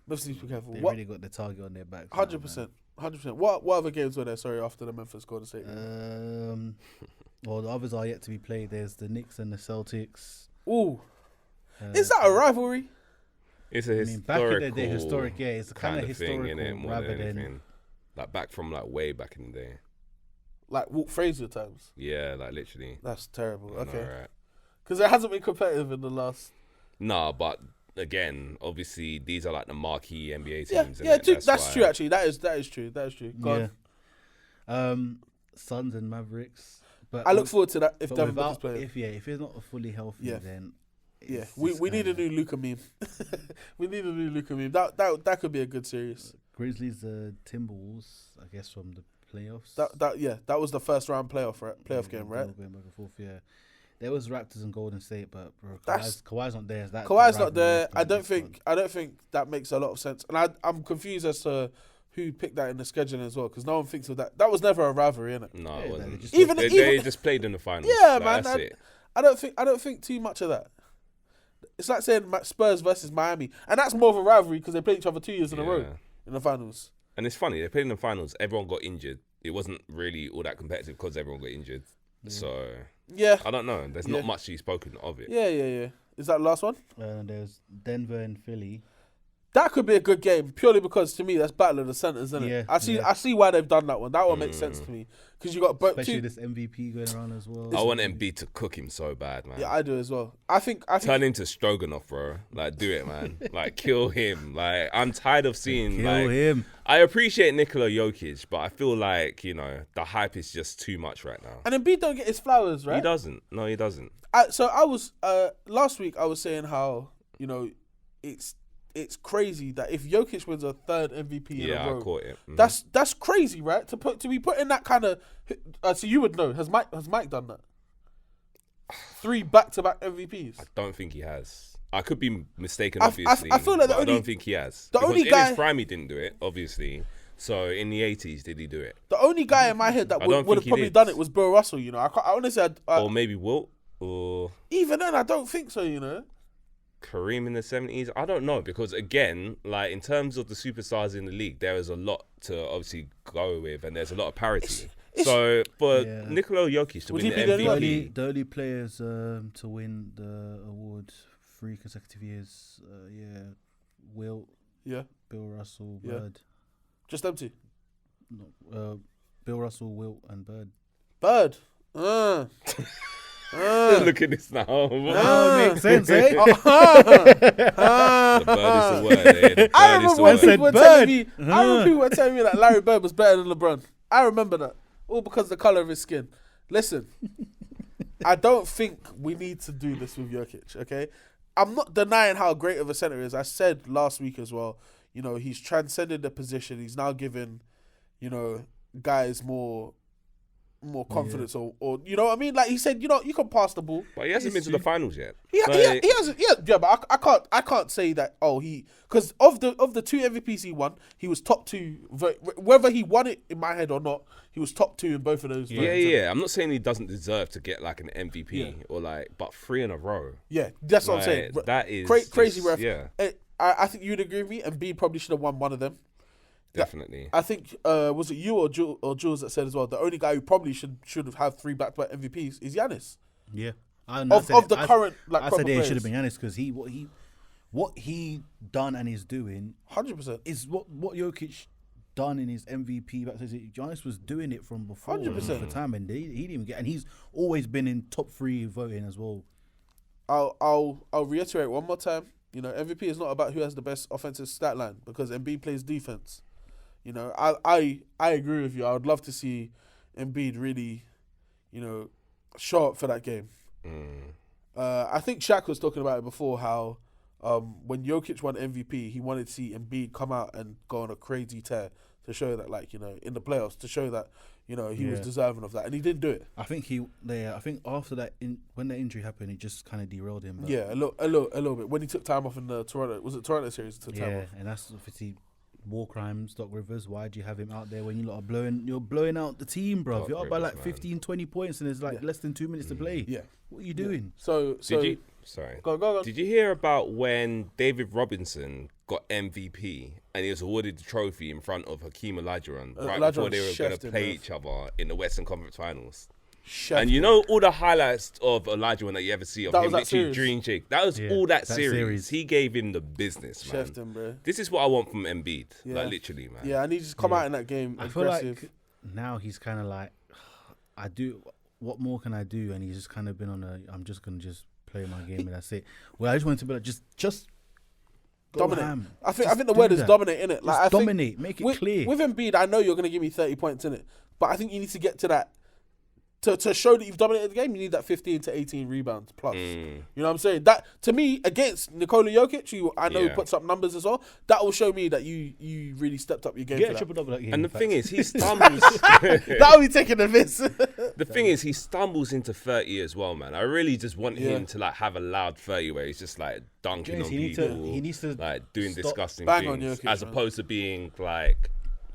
Memphis needs to be careful. They really got the target on their back. 100%. 100%. What other games were there? Sorry, after the Memphis Golden State. Well, the others are yet to be played. There's the Knicks and the Celtics. Ooh, is that a rivalry? It's a historical. Back in the day, historic. Yeah, it's kind of historical thing, innit, more rather than than. anything. Like back from like way back in the day. Like Walt Frazier times. Yeah, like literally. That's terrible. Okay, Right. because it hasn't been competitive in the last. No, but again, obviously these are like the marquee NBA Yeah, teams. yeah, innit? that's why- true. Actually, that is true. Go Yeah. on. Suns and Mavericks. But I look forward to that if but Devin Booker's without, playing. if he's not fully healthy, Yeah. then Yeah, it's we need a kinda- new Luka meme. We need a new Luka meme. That could be a good series. Grizzlies, Timberwolves, I guess from the playoffs. That was the first round playoff game, right? Going back and forth, yeah. There was Raptors and Golden State, but bro, That's- Kawhi's not there. Kawhi's not there. I don't think that makes a lot of sense, and I'm confused as to who picked that in the scheduling as well, because no one thinks of that. That was never a rivalry, innit? No, Yeah, it wasn't. They just played in the finals. Yeah, like, man. That's it. I don't think too much of that. It's like saying Spurs versus Miami, and that's more of a rivalry because they played each other 2 years in a row in the finals. And it's funny, they played in the finals. Everyone got injured. It wasn't really all that competitive because everyone got injured. So I don't know. There's not much to be spoken of it. Yeah. Is that the last one? There's Denver and Philly. That could be a good game purely because to me that's battle of the centers, isn't it? I see why they've done that one. That one makes sense to me because you got both. Especially this MVP going around as well. I want Embiid to cook him so bad, man. Yeah, I do as well. I think turn into Stroganoff, bro. Like, do it, man. Like, kill him. Like, I'm tired of seeing kill him. I appreciate Nikola Jokic, but I feel like the hype is just too much right now. And Embiid don't get his flowers, right? He doesn't. No, he doesn't. So I was last week. I was saying how it's crazy that if Jokic wins a third MVP in a row, I caught it. Mm-hmm. That's crazy, right? To be put in that kind of so you would know. Has Mike done that? 3 back-to-back MVPs. I don't think he has. I could be mistaken, obviously. I feel like I don't think he has. The because only in guy his prime he didn't do it, obviously. So in the 80s, did he do it? The only guy in my head that would have probably done it was Bill Russell. I honestly, or maybe Wilt, or even then, I don't think so. Kareem in the 70s. I don't know, because again, like in terms of the superstars in the league, there is a lot to obviously go with, and there's a lot of parity. So for Nikola Jokic to win the MVP, the only players to win the award 3 consecutive years, Wilt, Bill Russell, Bird. Just them two. No, Bill Russell, Wilt, and Bird. Bird. Look at this now. It makes sense, eh? The bird is the word. I remember when people were telling me that Larry Bird was better than LeBron. I remember that. All because of the colour of his skin. Listen, I don't think we need to do this with Jokic, okay? I'm not denying how great of a centre he is. I said last week as well, he's transcended the position. He's now giving, guys more confidence or you know what I mean? Like he said, you can pass the ball. But he hasn't been to the finals yet. He hasn't. Yeah, but I can't say that. Because of the 2 MVPs he won, he was top 2. Whether he won it in my head or not, he was top 2 in both of those. Yeah. I'm not saying he doesn't deserve to get like an MVP or but 3 in a row. Yeah, that's what I'm saying. That is crazy ref. Yeah, I think you'd agree with me, and B probably should have won one of them. Definitely. I think was it you or Jules that said as well, the only guy who probably should have 3 back-to-back MVPs is Giannis. Yeah. Current I said it should have been Giannis because what he done and is doing 100% is what Jokic done in his MVP back. Giannis was doing it from before 100% for time, and he didn't even get, and he's always been in top 3 voting as well. I'll reiterate one more time. MVP is not about who has the best offensive stat line, because Embiid plays defense. I agree with you. I would love to see Embiid really, show up for that game. I think Shaq was talking about it before, how when Jokic won MVP, he wanted to see Embiid come out and go on a crazy tear to show that, in the playoffs, to show that, he was deserving of that, and he didn't do it. I think I think after that, when the injury happened, it just kind of derailed him. But a little bit. When he took time off in the Toronto series? And that's obviously war crimes. Doc Rivers, why'd you have him out there when you lot are blowing out the team, bro? You're up by 15, 20 points, and there's less than 2 minutes to play. Yeah, what are you doing? So did you? Sorry. Go. Did you hear about when David Robinson got MVP and he was awarded the trophy in front of Hakeem Olajuwon before they were going to play each other in the Western Conference Finals? And all the highlights of Olajuwon that you ever see of him literally dream shake. That was all that series. He gave him the business, man. Chefed him, bro. This is what I want from Embiid. Like literally, man. Yeah, and he just come out in that game I aggressive. feel like now he's kind of like, what more can I do? And he's just kind of been on I'm just going to just play my game and that's it. Well, I just wanted to be like, just dominate. Ham. I think the word is dominate, innit? Like, dominate, make it clear. With Embiid, I know you're going to give me 30 points, innit? But I think you need to get to that. To show that you've dominated the game, you need that 15 to 18 rebounds plus. You know what I'm saying? That, to me, against Nikola Jokic, who I know puts up numbers as well, that will show me that you really stepped up your game. Get a triple-double that game. And the thing is, he stumbles. That'll be taking the miss. The thing is, he stumbles into 30 as well, man. I really just want him to have a loud 30 where he's just dunking on people. He needs to doing disgusting bang things, on Jokic, as opposed to being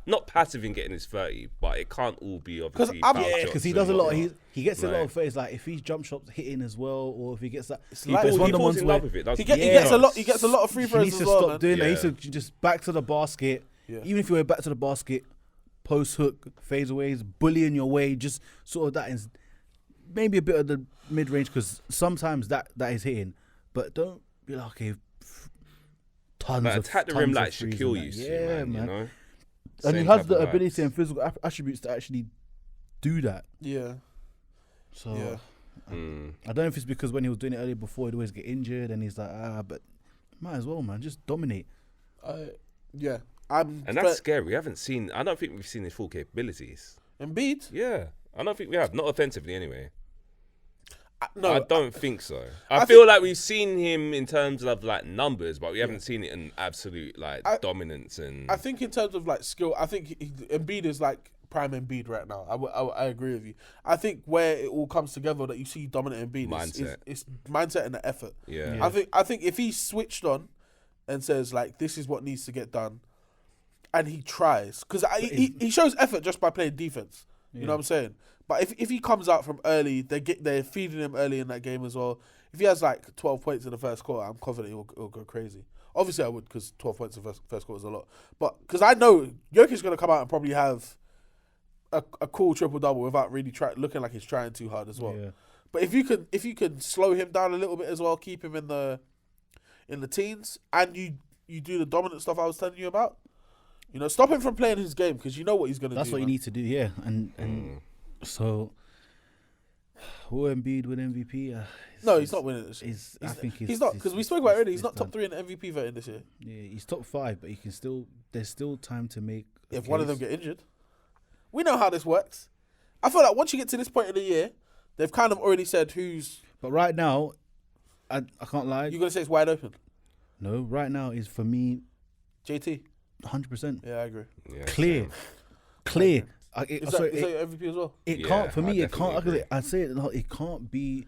not passive in getting his 30, but it can't all be obviously. Because he does a lot. He gets a lot of things. Like if his jump shots hitting as well, or if he gets that, He falls in love with it. He gets a lot. He gets a lot of free throws he needs as to well. stop Man. doing that. He needs to just back to the basket. Yeah. Even if you went back to the basket, post hook, fadeaways, bullying your way, just sort of that is maybe a bit of the mid range because sometimes that is hitting, but don't be like okay. Tons of attack the tons rim of like threes Shaquille and used that. to, Yeah, man. You know? and Same he has type the of ability and physical attributes to actually do that. Yeah. So Yeah. I don't know if it's because when he was doing it earlier before he'd always get injured and he's like but might as well, man, just dominate. Yeah. And that's scary. I don't think we've seen his full capabilities. Embiid? Yeah. I don't think we have. Not offensively, anyway. No, I don't think so. I feel like we've seen him in terms of like numbers, but we haven't seen it in absolute like dominance. And I think in terms of like skill, I think Embiid is like prime Embiid right now. I agree with you. I think where it all comes together that you see dominant Embiid is mindset and the effort. Yeah. I think if he switched on and says like this is what needs to get done, and he tries because he shows effort just by playing defense. You know what I'm saying? But if he comes out from early, they're feeding him early in that game as well. If he has like 12 points in the first quarter, I'm confident he'll go crazy. Obviously, I would because 12 points in the first quarter is a lot. But because I know Jokic's going to come out and probably have a cool triple double without really looking like he's trying too hard as well. Yeah. But if you could slow him down a little bit as well, keep him in the teens, and you do the dominant stuff I was telling you about, you know, stop him from playing his game because you know what he's going to do. That's what you need to do, yeah. And so, will Embiid win MVP? No, he's not winning this. I think he's not, because we spoke about it already. He's not top 3 in the MVP voting this year. Yeah, he's top 5, but he can still. There's still time to make. If one of them get injured, we know how this works. I feel like once you get to this point of the year, they've kind of already said who's. But right now, I can't lie. You're gonna say it's wide open? No, right now is for me. JT. 100%. Yeah, I agree. Yeah, clear. Is that your MVP as well? It can't for me. It can't. I say it. It can't be.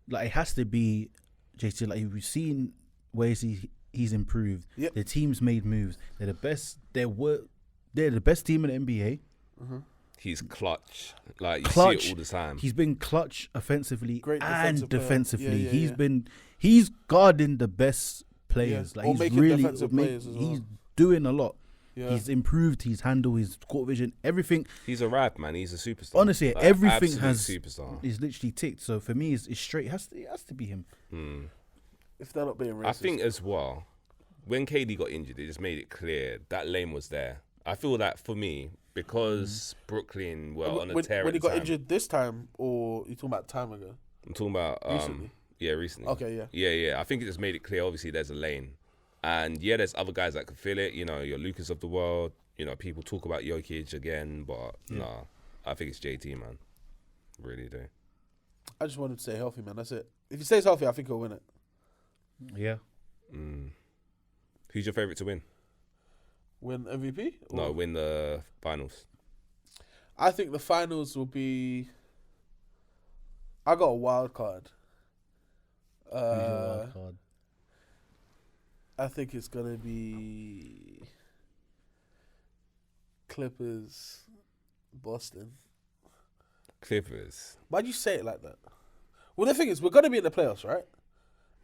Like it has to be JT. Like we've seen ways he's improved. Yep. The team's made moves. They're the best. They're the best team in the NBA. Mm-hmm. He's clutch. Like you see it all the time. He's been clutch offensively and defensively. Yeah, He's guarding the best players. Yeah. Like or he's really players as well. He's doing a lot. Yeah. He's improved his handle, his court vision, everything. He's a rap man. He's a superstar. Honestly, like, everything has superstar. Is literally ticked. So for me, it's straight. It has to be him. If they're not being racist. I think as well, when KD got injured, it just made it clear that lane was there. I feel that for me, because Brooklyn were on a tear when he got time. injured this time, or you talking about time ago? I'm talking about recently. Yeah, recently. Okay, yeah. Yeah. I think it just made it clear. Obviously, there's a lane. And yeah, there's other guys that could feel it. You know, your Lucas of the world. You know, people talk about Jokic again, but nah, I think it's JT, man. Really do. I just wanted to stay healthy, man. That's it. If he stays healthy, I think he'll win it. Yeah. Who's your favourite to win? Win MVP? No, win the finals. I think the finals will be. I got a wild card. Who's your wild card? I think it's gonna be Clippers, Boston. Clippers. Why'd you say it like that? Well, the thing is, we're gonna be in the playoffs, right?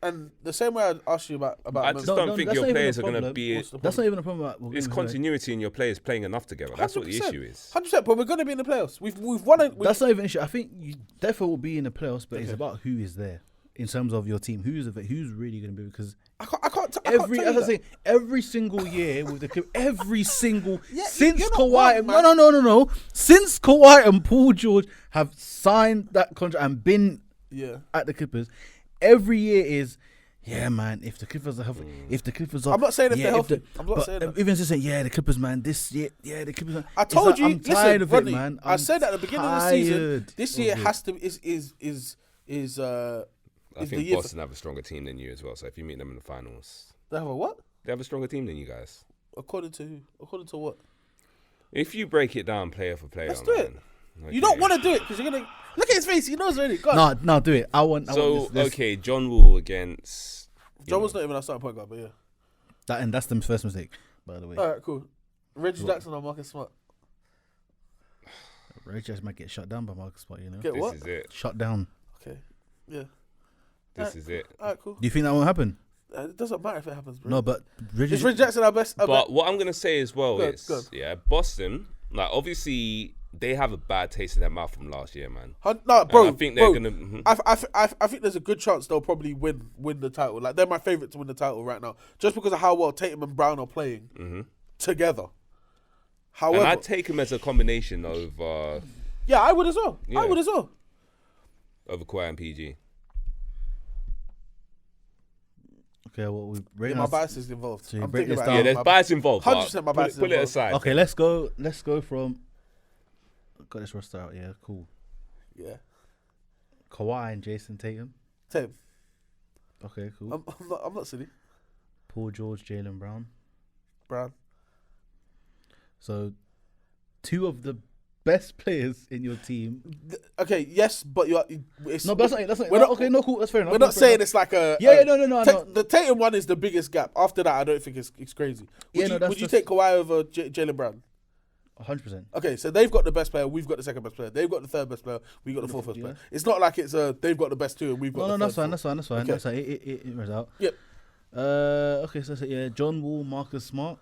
And the same way I asked you about I just don't think your players are going to be. That's not even a problem. It's continuity in your players playing enough together. That's what the issue is. 100%, but we're going to be in the playoffs. We've won it. That's not even an issue. I think you definitely will be in the playoffs, but it's about who is there in terms of your team. Who's really going to be? Because every single year with the since Kawhi. No. Since Kawhi and Paul George have signed that contract and been at the Clippers. Every year is, man. If the Clippers are healthy, I'm not saying if they're healthy. I'm not saying that. Even just saying, the Clippers, man. This year, the Clippers. Man. I told you, I'm tired of Rodney, it, man. I said at the beginning of the season, this year has to is. I think Boston have a stronger team than you as well. So if you meet them in the finals, they have a what? They have a stronger team than you guys. According to who? According to what? If you break it down player for player, let's do it. Okay. You don't want to do it because you're gonna look at his face. He knows already. No, do it. I want this. Okay, John Wall against. John Wall's not even our starting point guard, but yeah. That's the first mistake, by the way. All right, cool. Reggie Jackson or Marcus Smart? Reggie Jackson might get shut down by Marcus Smart, you know? Get what? This is it. Shut down. Okay. Yeah. This is it. Alright, cool. Do you think that won't happen? It doesn't matter if it happens, bro. No, but Is Reggie Jackson our best? But what I'm gonna say as well Good, is, good. yeah, Boston. Like obviously they have a bad taste in their mouth from last year, man. No, bro. And I think they're gonna. I think there's a good chance they'll probably win the title. Like they're my favorite to win the title right now, just because of how well Tatum and Brown are playing together. However, And I'd take him as a combination of yeah, I would as well. Yeah. I would as well. over Kawhi and PG. Okay, well, we Yeah, rating my us. bias is involved. So you I'm break thinking this about down. Yeah, it. there's bias involved. 100% my bias is Put it involved. aside. Okay, let's go. Let's go from. Got this roster out. Yeah, cool. Yeah, Kawhi and Jason Tatum. Tatum. Okay, cool. I'm not silly. Paul George, Jaylen Brown. Brown. So, two of the best players in your team. Okay, yes, but it's No, but that's not. We're not- okay, no, cool. That's fair enough. We're not that's fair saying enough. it's like a Yeah, no. I know. The Tatum one is the biggest gap. After that, I don't think it's crazy. Yeah, no, that's would you just- take Kawhi over Jaylen Brown? 100%. Okay, so they've got the best player, we've got the second best player. They've got the third best player, we've got the fourth best Yeah. player. It's not like it's they've got the best two and we've got No, the that's third, fine. fourth. That's fine. Okay. That's fine. It was out. Yep. Okay, so yeah, John Wall, Marcus Smart.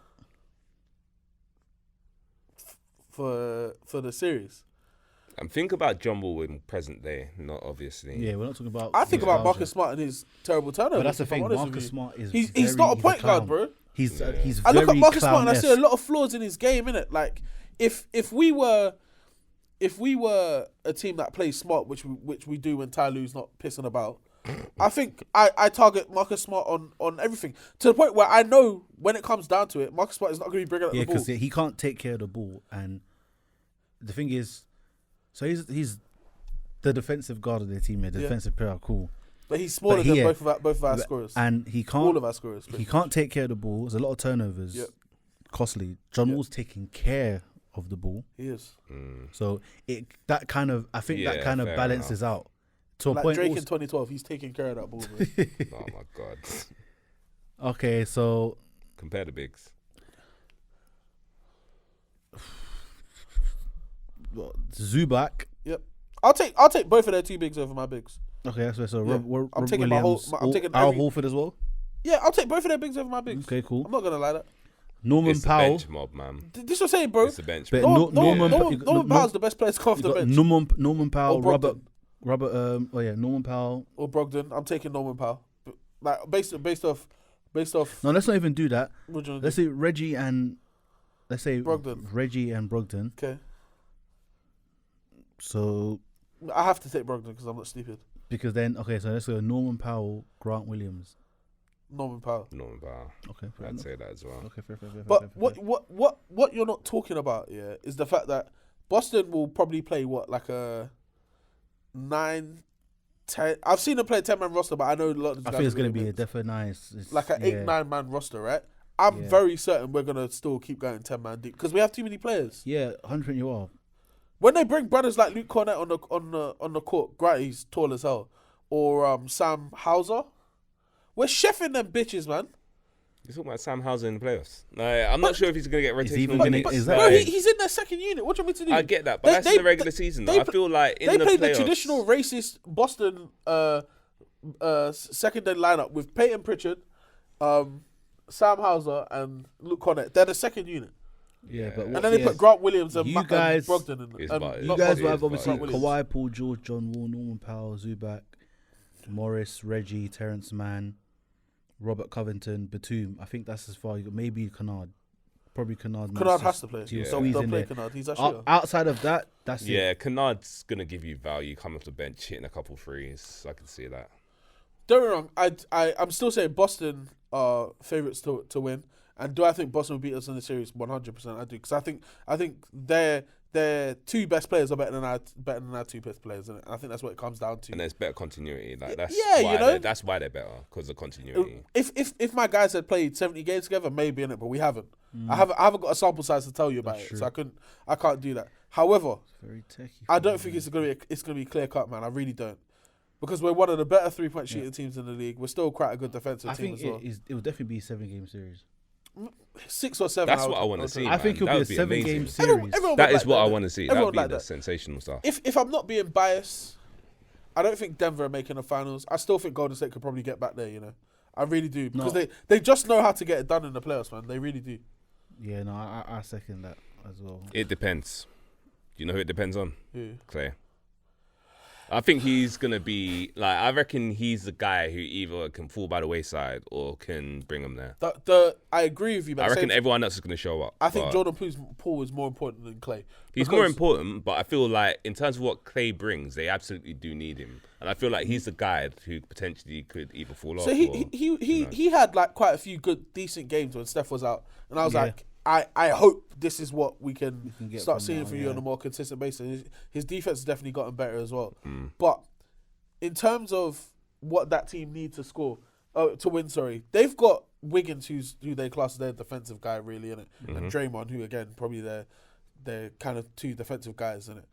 For the series. And think about John Wall in present day, not obviously. Yeah, we're not talking about. I think about nostalgia. Marcus Smart and his terrible turnovers. But that's the if I'm thing. honest with Marcus you. Smart is. He's not a point guard, clown. bro. He's Yeah. he's I very look at Marcus Smart and I see a clown-esque. lot of flaws in his game, innit? Like if we were a team that plays smart, which we do when Ty Lue's not pissing about, I think I target Marcus Smart on everything to the point where I know when it comes down to it, Marcus Smart is not going to be bringing up Yeah, the ball. because he can't take care of the ball, and the thing is, so he's the defensive guard of their team. The defensive player, cool, But he's smaller But than he- both of our scorers. and he can't. All of our scorers. He can't take care of the ball. There's a lot of turnovers. Yep. Costly. John Yep. Wall's taking care of the ball, He is. so that kind of Yeah, fair balances out to a Like point. Drake Also, in 2012, he's taking care of that ball, bro. Oh my god. okay, so Compare the bigs. Zubac. Yep. I'll take both of their two bigs over my bigs. Okay, that's fair. So Yeah. Rob I'm taking my Williams, whole- I'm taking Al every- Horford as well. Yeah, I'll take both of their bigs over my bigs. Okay, cool. I'm not gonna lie that. Norman It's the Powell. bench mob, man. This is what I'm saying, bro. It's the bench But mob. Norman Norman Powell's the best player to come off You the got bench. Norman Powell, Or Brogdon. Norman Powell. Or Brogdon. I'm taking Norman Powell. Like based off. No, let's not even do that. What do you wanna Let's do? say Reggie and Brogdon. Reggie and Brogdon. Okay. So I have to take Brogdon because I'm not stupid. because then so let's go Norman Powell, Grant Williams. Norman Powell. Norman Powell. Okay, fair I'd enough. say that as well. Okay, fair. But what you're not talking about, yeah, is the fact that Boston will probably play like a 9, 10. I've seen them play a 10-man roster, but I know a lot of these I guys think it's are gonna really be a mixed. definite nice. It's, Like an 8-9-man roster, right? I'm Yeah. very certain we're gonna still keep going 10-man deep because we have too many players. Yeah, 100 you are. When they bring brothers like Luke Cornett on the court, great, he's tall as hell, or Sam Hauser, we're chefing them bitches, man. You're talking about Sam Hauser in the playoffs. Like, I'm not sure if he's going to get he even rotational gonna- minutes. is Bro, that- he's in their second unit. What do you want me to do? I get that, but that's in the regular season. Though. I feel like in they the played playoffs, the traditional racist Boston secondary lineup with Peyton Pritchard, Sam Hauser, and Luke Cornett. They're the second unit, Yeah, but and then they put Grant Williams and You guys- and Brogdon in. It's And biased. you not guys Brogdon, will have is obviously Grant Williams. Kawhi, Paul George, John Wall, Norman Powell, Zubac, Morris, Reggie, Terrence Mann, Robert Covington, Batum. I think that's as far you go. Maybe Kennard. Probably Kennard. Kennard has to play. He'll Yeah. squeeze They'll in play there. Kennard. He's actually. Outside of that, that's it. Yeah, Kennard's going to give you value coming off the bench, hitting a couple threes. I can see that. Don't get me wrong. I'm still saying Boston are favourites to win. And do I think Boston will beat us in the series? 100%, I do. Because I think their two best players are better than our two best players, and I think that's what it comes down to. And there's better continuity. Like that's Yeah, why you know? that's why they're better because of continuity. If my guys had played 70 games together, maybe in it, but we haven't. I haven't got a sample size to tell you about That's it, true. so I can't do that. However, Very techie. I don't think it's gonna be clear cut, man. I really don't, because we're one of the better 3-point shooting teams in the league. We're still quite a good defensive I team think as well. it will definitely be a 7-game series. 6 or 7. That's what I want to see. I think it'll That be a would 7-game amazing. series. Everyone That would is like what I innit? want to see. That Everyone would be like the that. sensational stuff. If I'm not being biased, I don't think Denver are making the finals. I still think Golden State could probably get back there. You know, I really do because they just know how to get it done in the playoffs, man. They really do. Yeah, no, I second that as well. It depends. Do you know who it depends on? Who? Clay. I think he's gonna be like. I reckon he's the guy who either can fall by the wayside or can bring him there. I agree with you. But I reckon everyone else is gonna show up. I think but Jordan Poole is more important than Clay. He's more important, but I feel like in terms of what Clay brings, they absolutely do need him, and I feel like he's the guy who potentially could either fall off. So he had like quite a few good, decent games when Steph was out, and I was like, I hope this is what we can start seeing from you on a more consistent basis. His defense has definitely gotten better as well. But in terms of what that team needs to score, to win, they've got Wiggins, who they class as their defensive guy, really, innit? And Draymond, who again probably they're kind of two defensive guys, innit?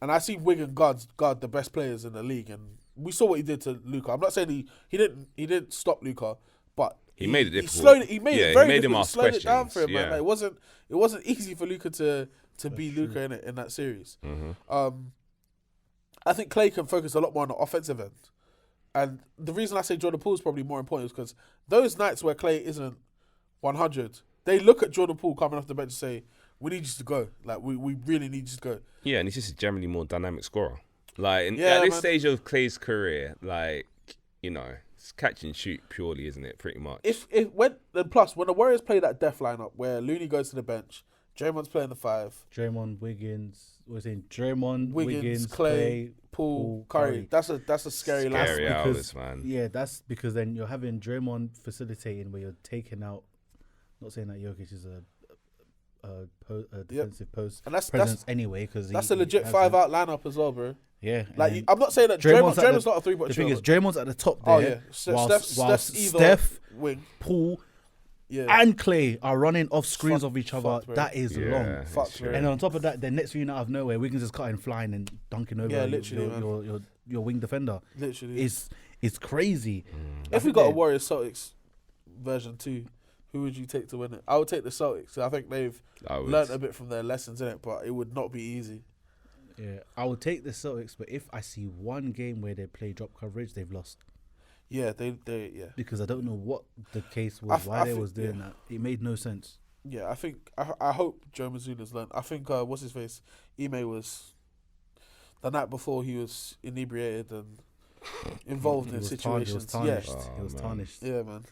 And I see Wiggins guard the best players in the league, and we saw what he did to Luka. I'm not saying he didn't stop Luka, but he made it difficult. He made it very difficult. Him He ask slowed it down for him, questions, man. Like, it wasn't easy for Luka to beat Luka in that series. I think Clay can focus a lot more on the offensive end. And the reason I say Jordan Poole is probably more important is because those nights where Clay isn't 100, they look at Jordan Poole coming off the bench and say, we need you to go. Like, we really need you to go. Yeah, and he's just a generally more dynamic scorer. Like, at this stage of Clay's career, like, you know, it's catch and shoot purely, isn't it? Pretty much. When the Warriors play that death lineup where Looney goes to the bench, Draymond's playing the 5. Draymond, Wiggins, Wiggins, Clay, Poole, Curry. That's a scary lineup. Scary hours, man. Yeah, that's because then you're having Draymond facilitating where you're taking out. Not saying that Jokic is a defensive post and that's presence anyway, because that's a legit 5-out lineup as well, bro. Yeah, like I'm not saying that Draymond's not a 3-point shooter. The thing is, Draymond's at the top there. Whilst Steph, wing, Poole, and Clay are running off screens of each other. Bro. That is long. Bro. And on top of that, the next thing out of nowhere, Wiggins is cutting, flying, and dunking over your wing defender. Literally, it's crazy. If we got a Warriors Celtics version 2, who would you take to win it? I would take the Celtics. I think they've learned a bit from their lessons in it, but it would not be easy. Yeah, I would take the Celtics, but if I see one game where they play drop coverage, they've lost. Yeah, they because I don't know what the case was, why they was doing that. It made no sense. Yeah, I think I hope Joe Mazzulla's learned. I think what's his face, Ime was the night before he was inebriated and involved in situations. He was tarnished. Yeah, man.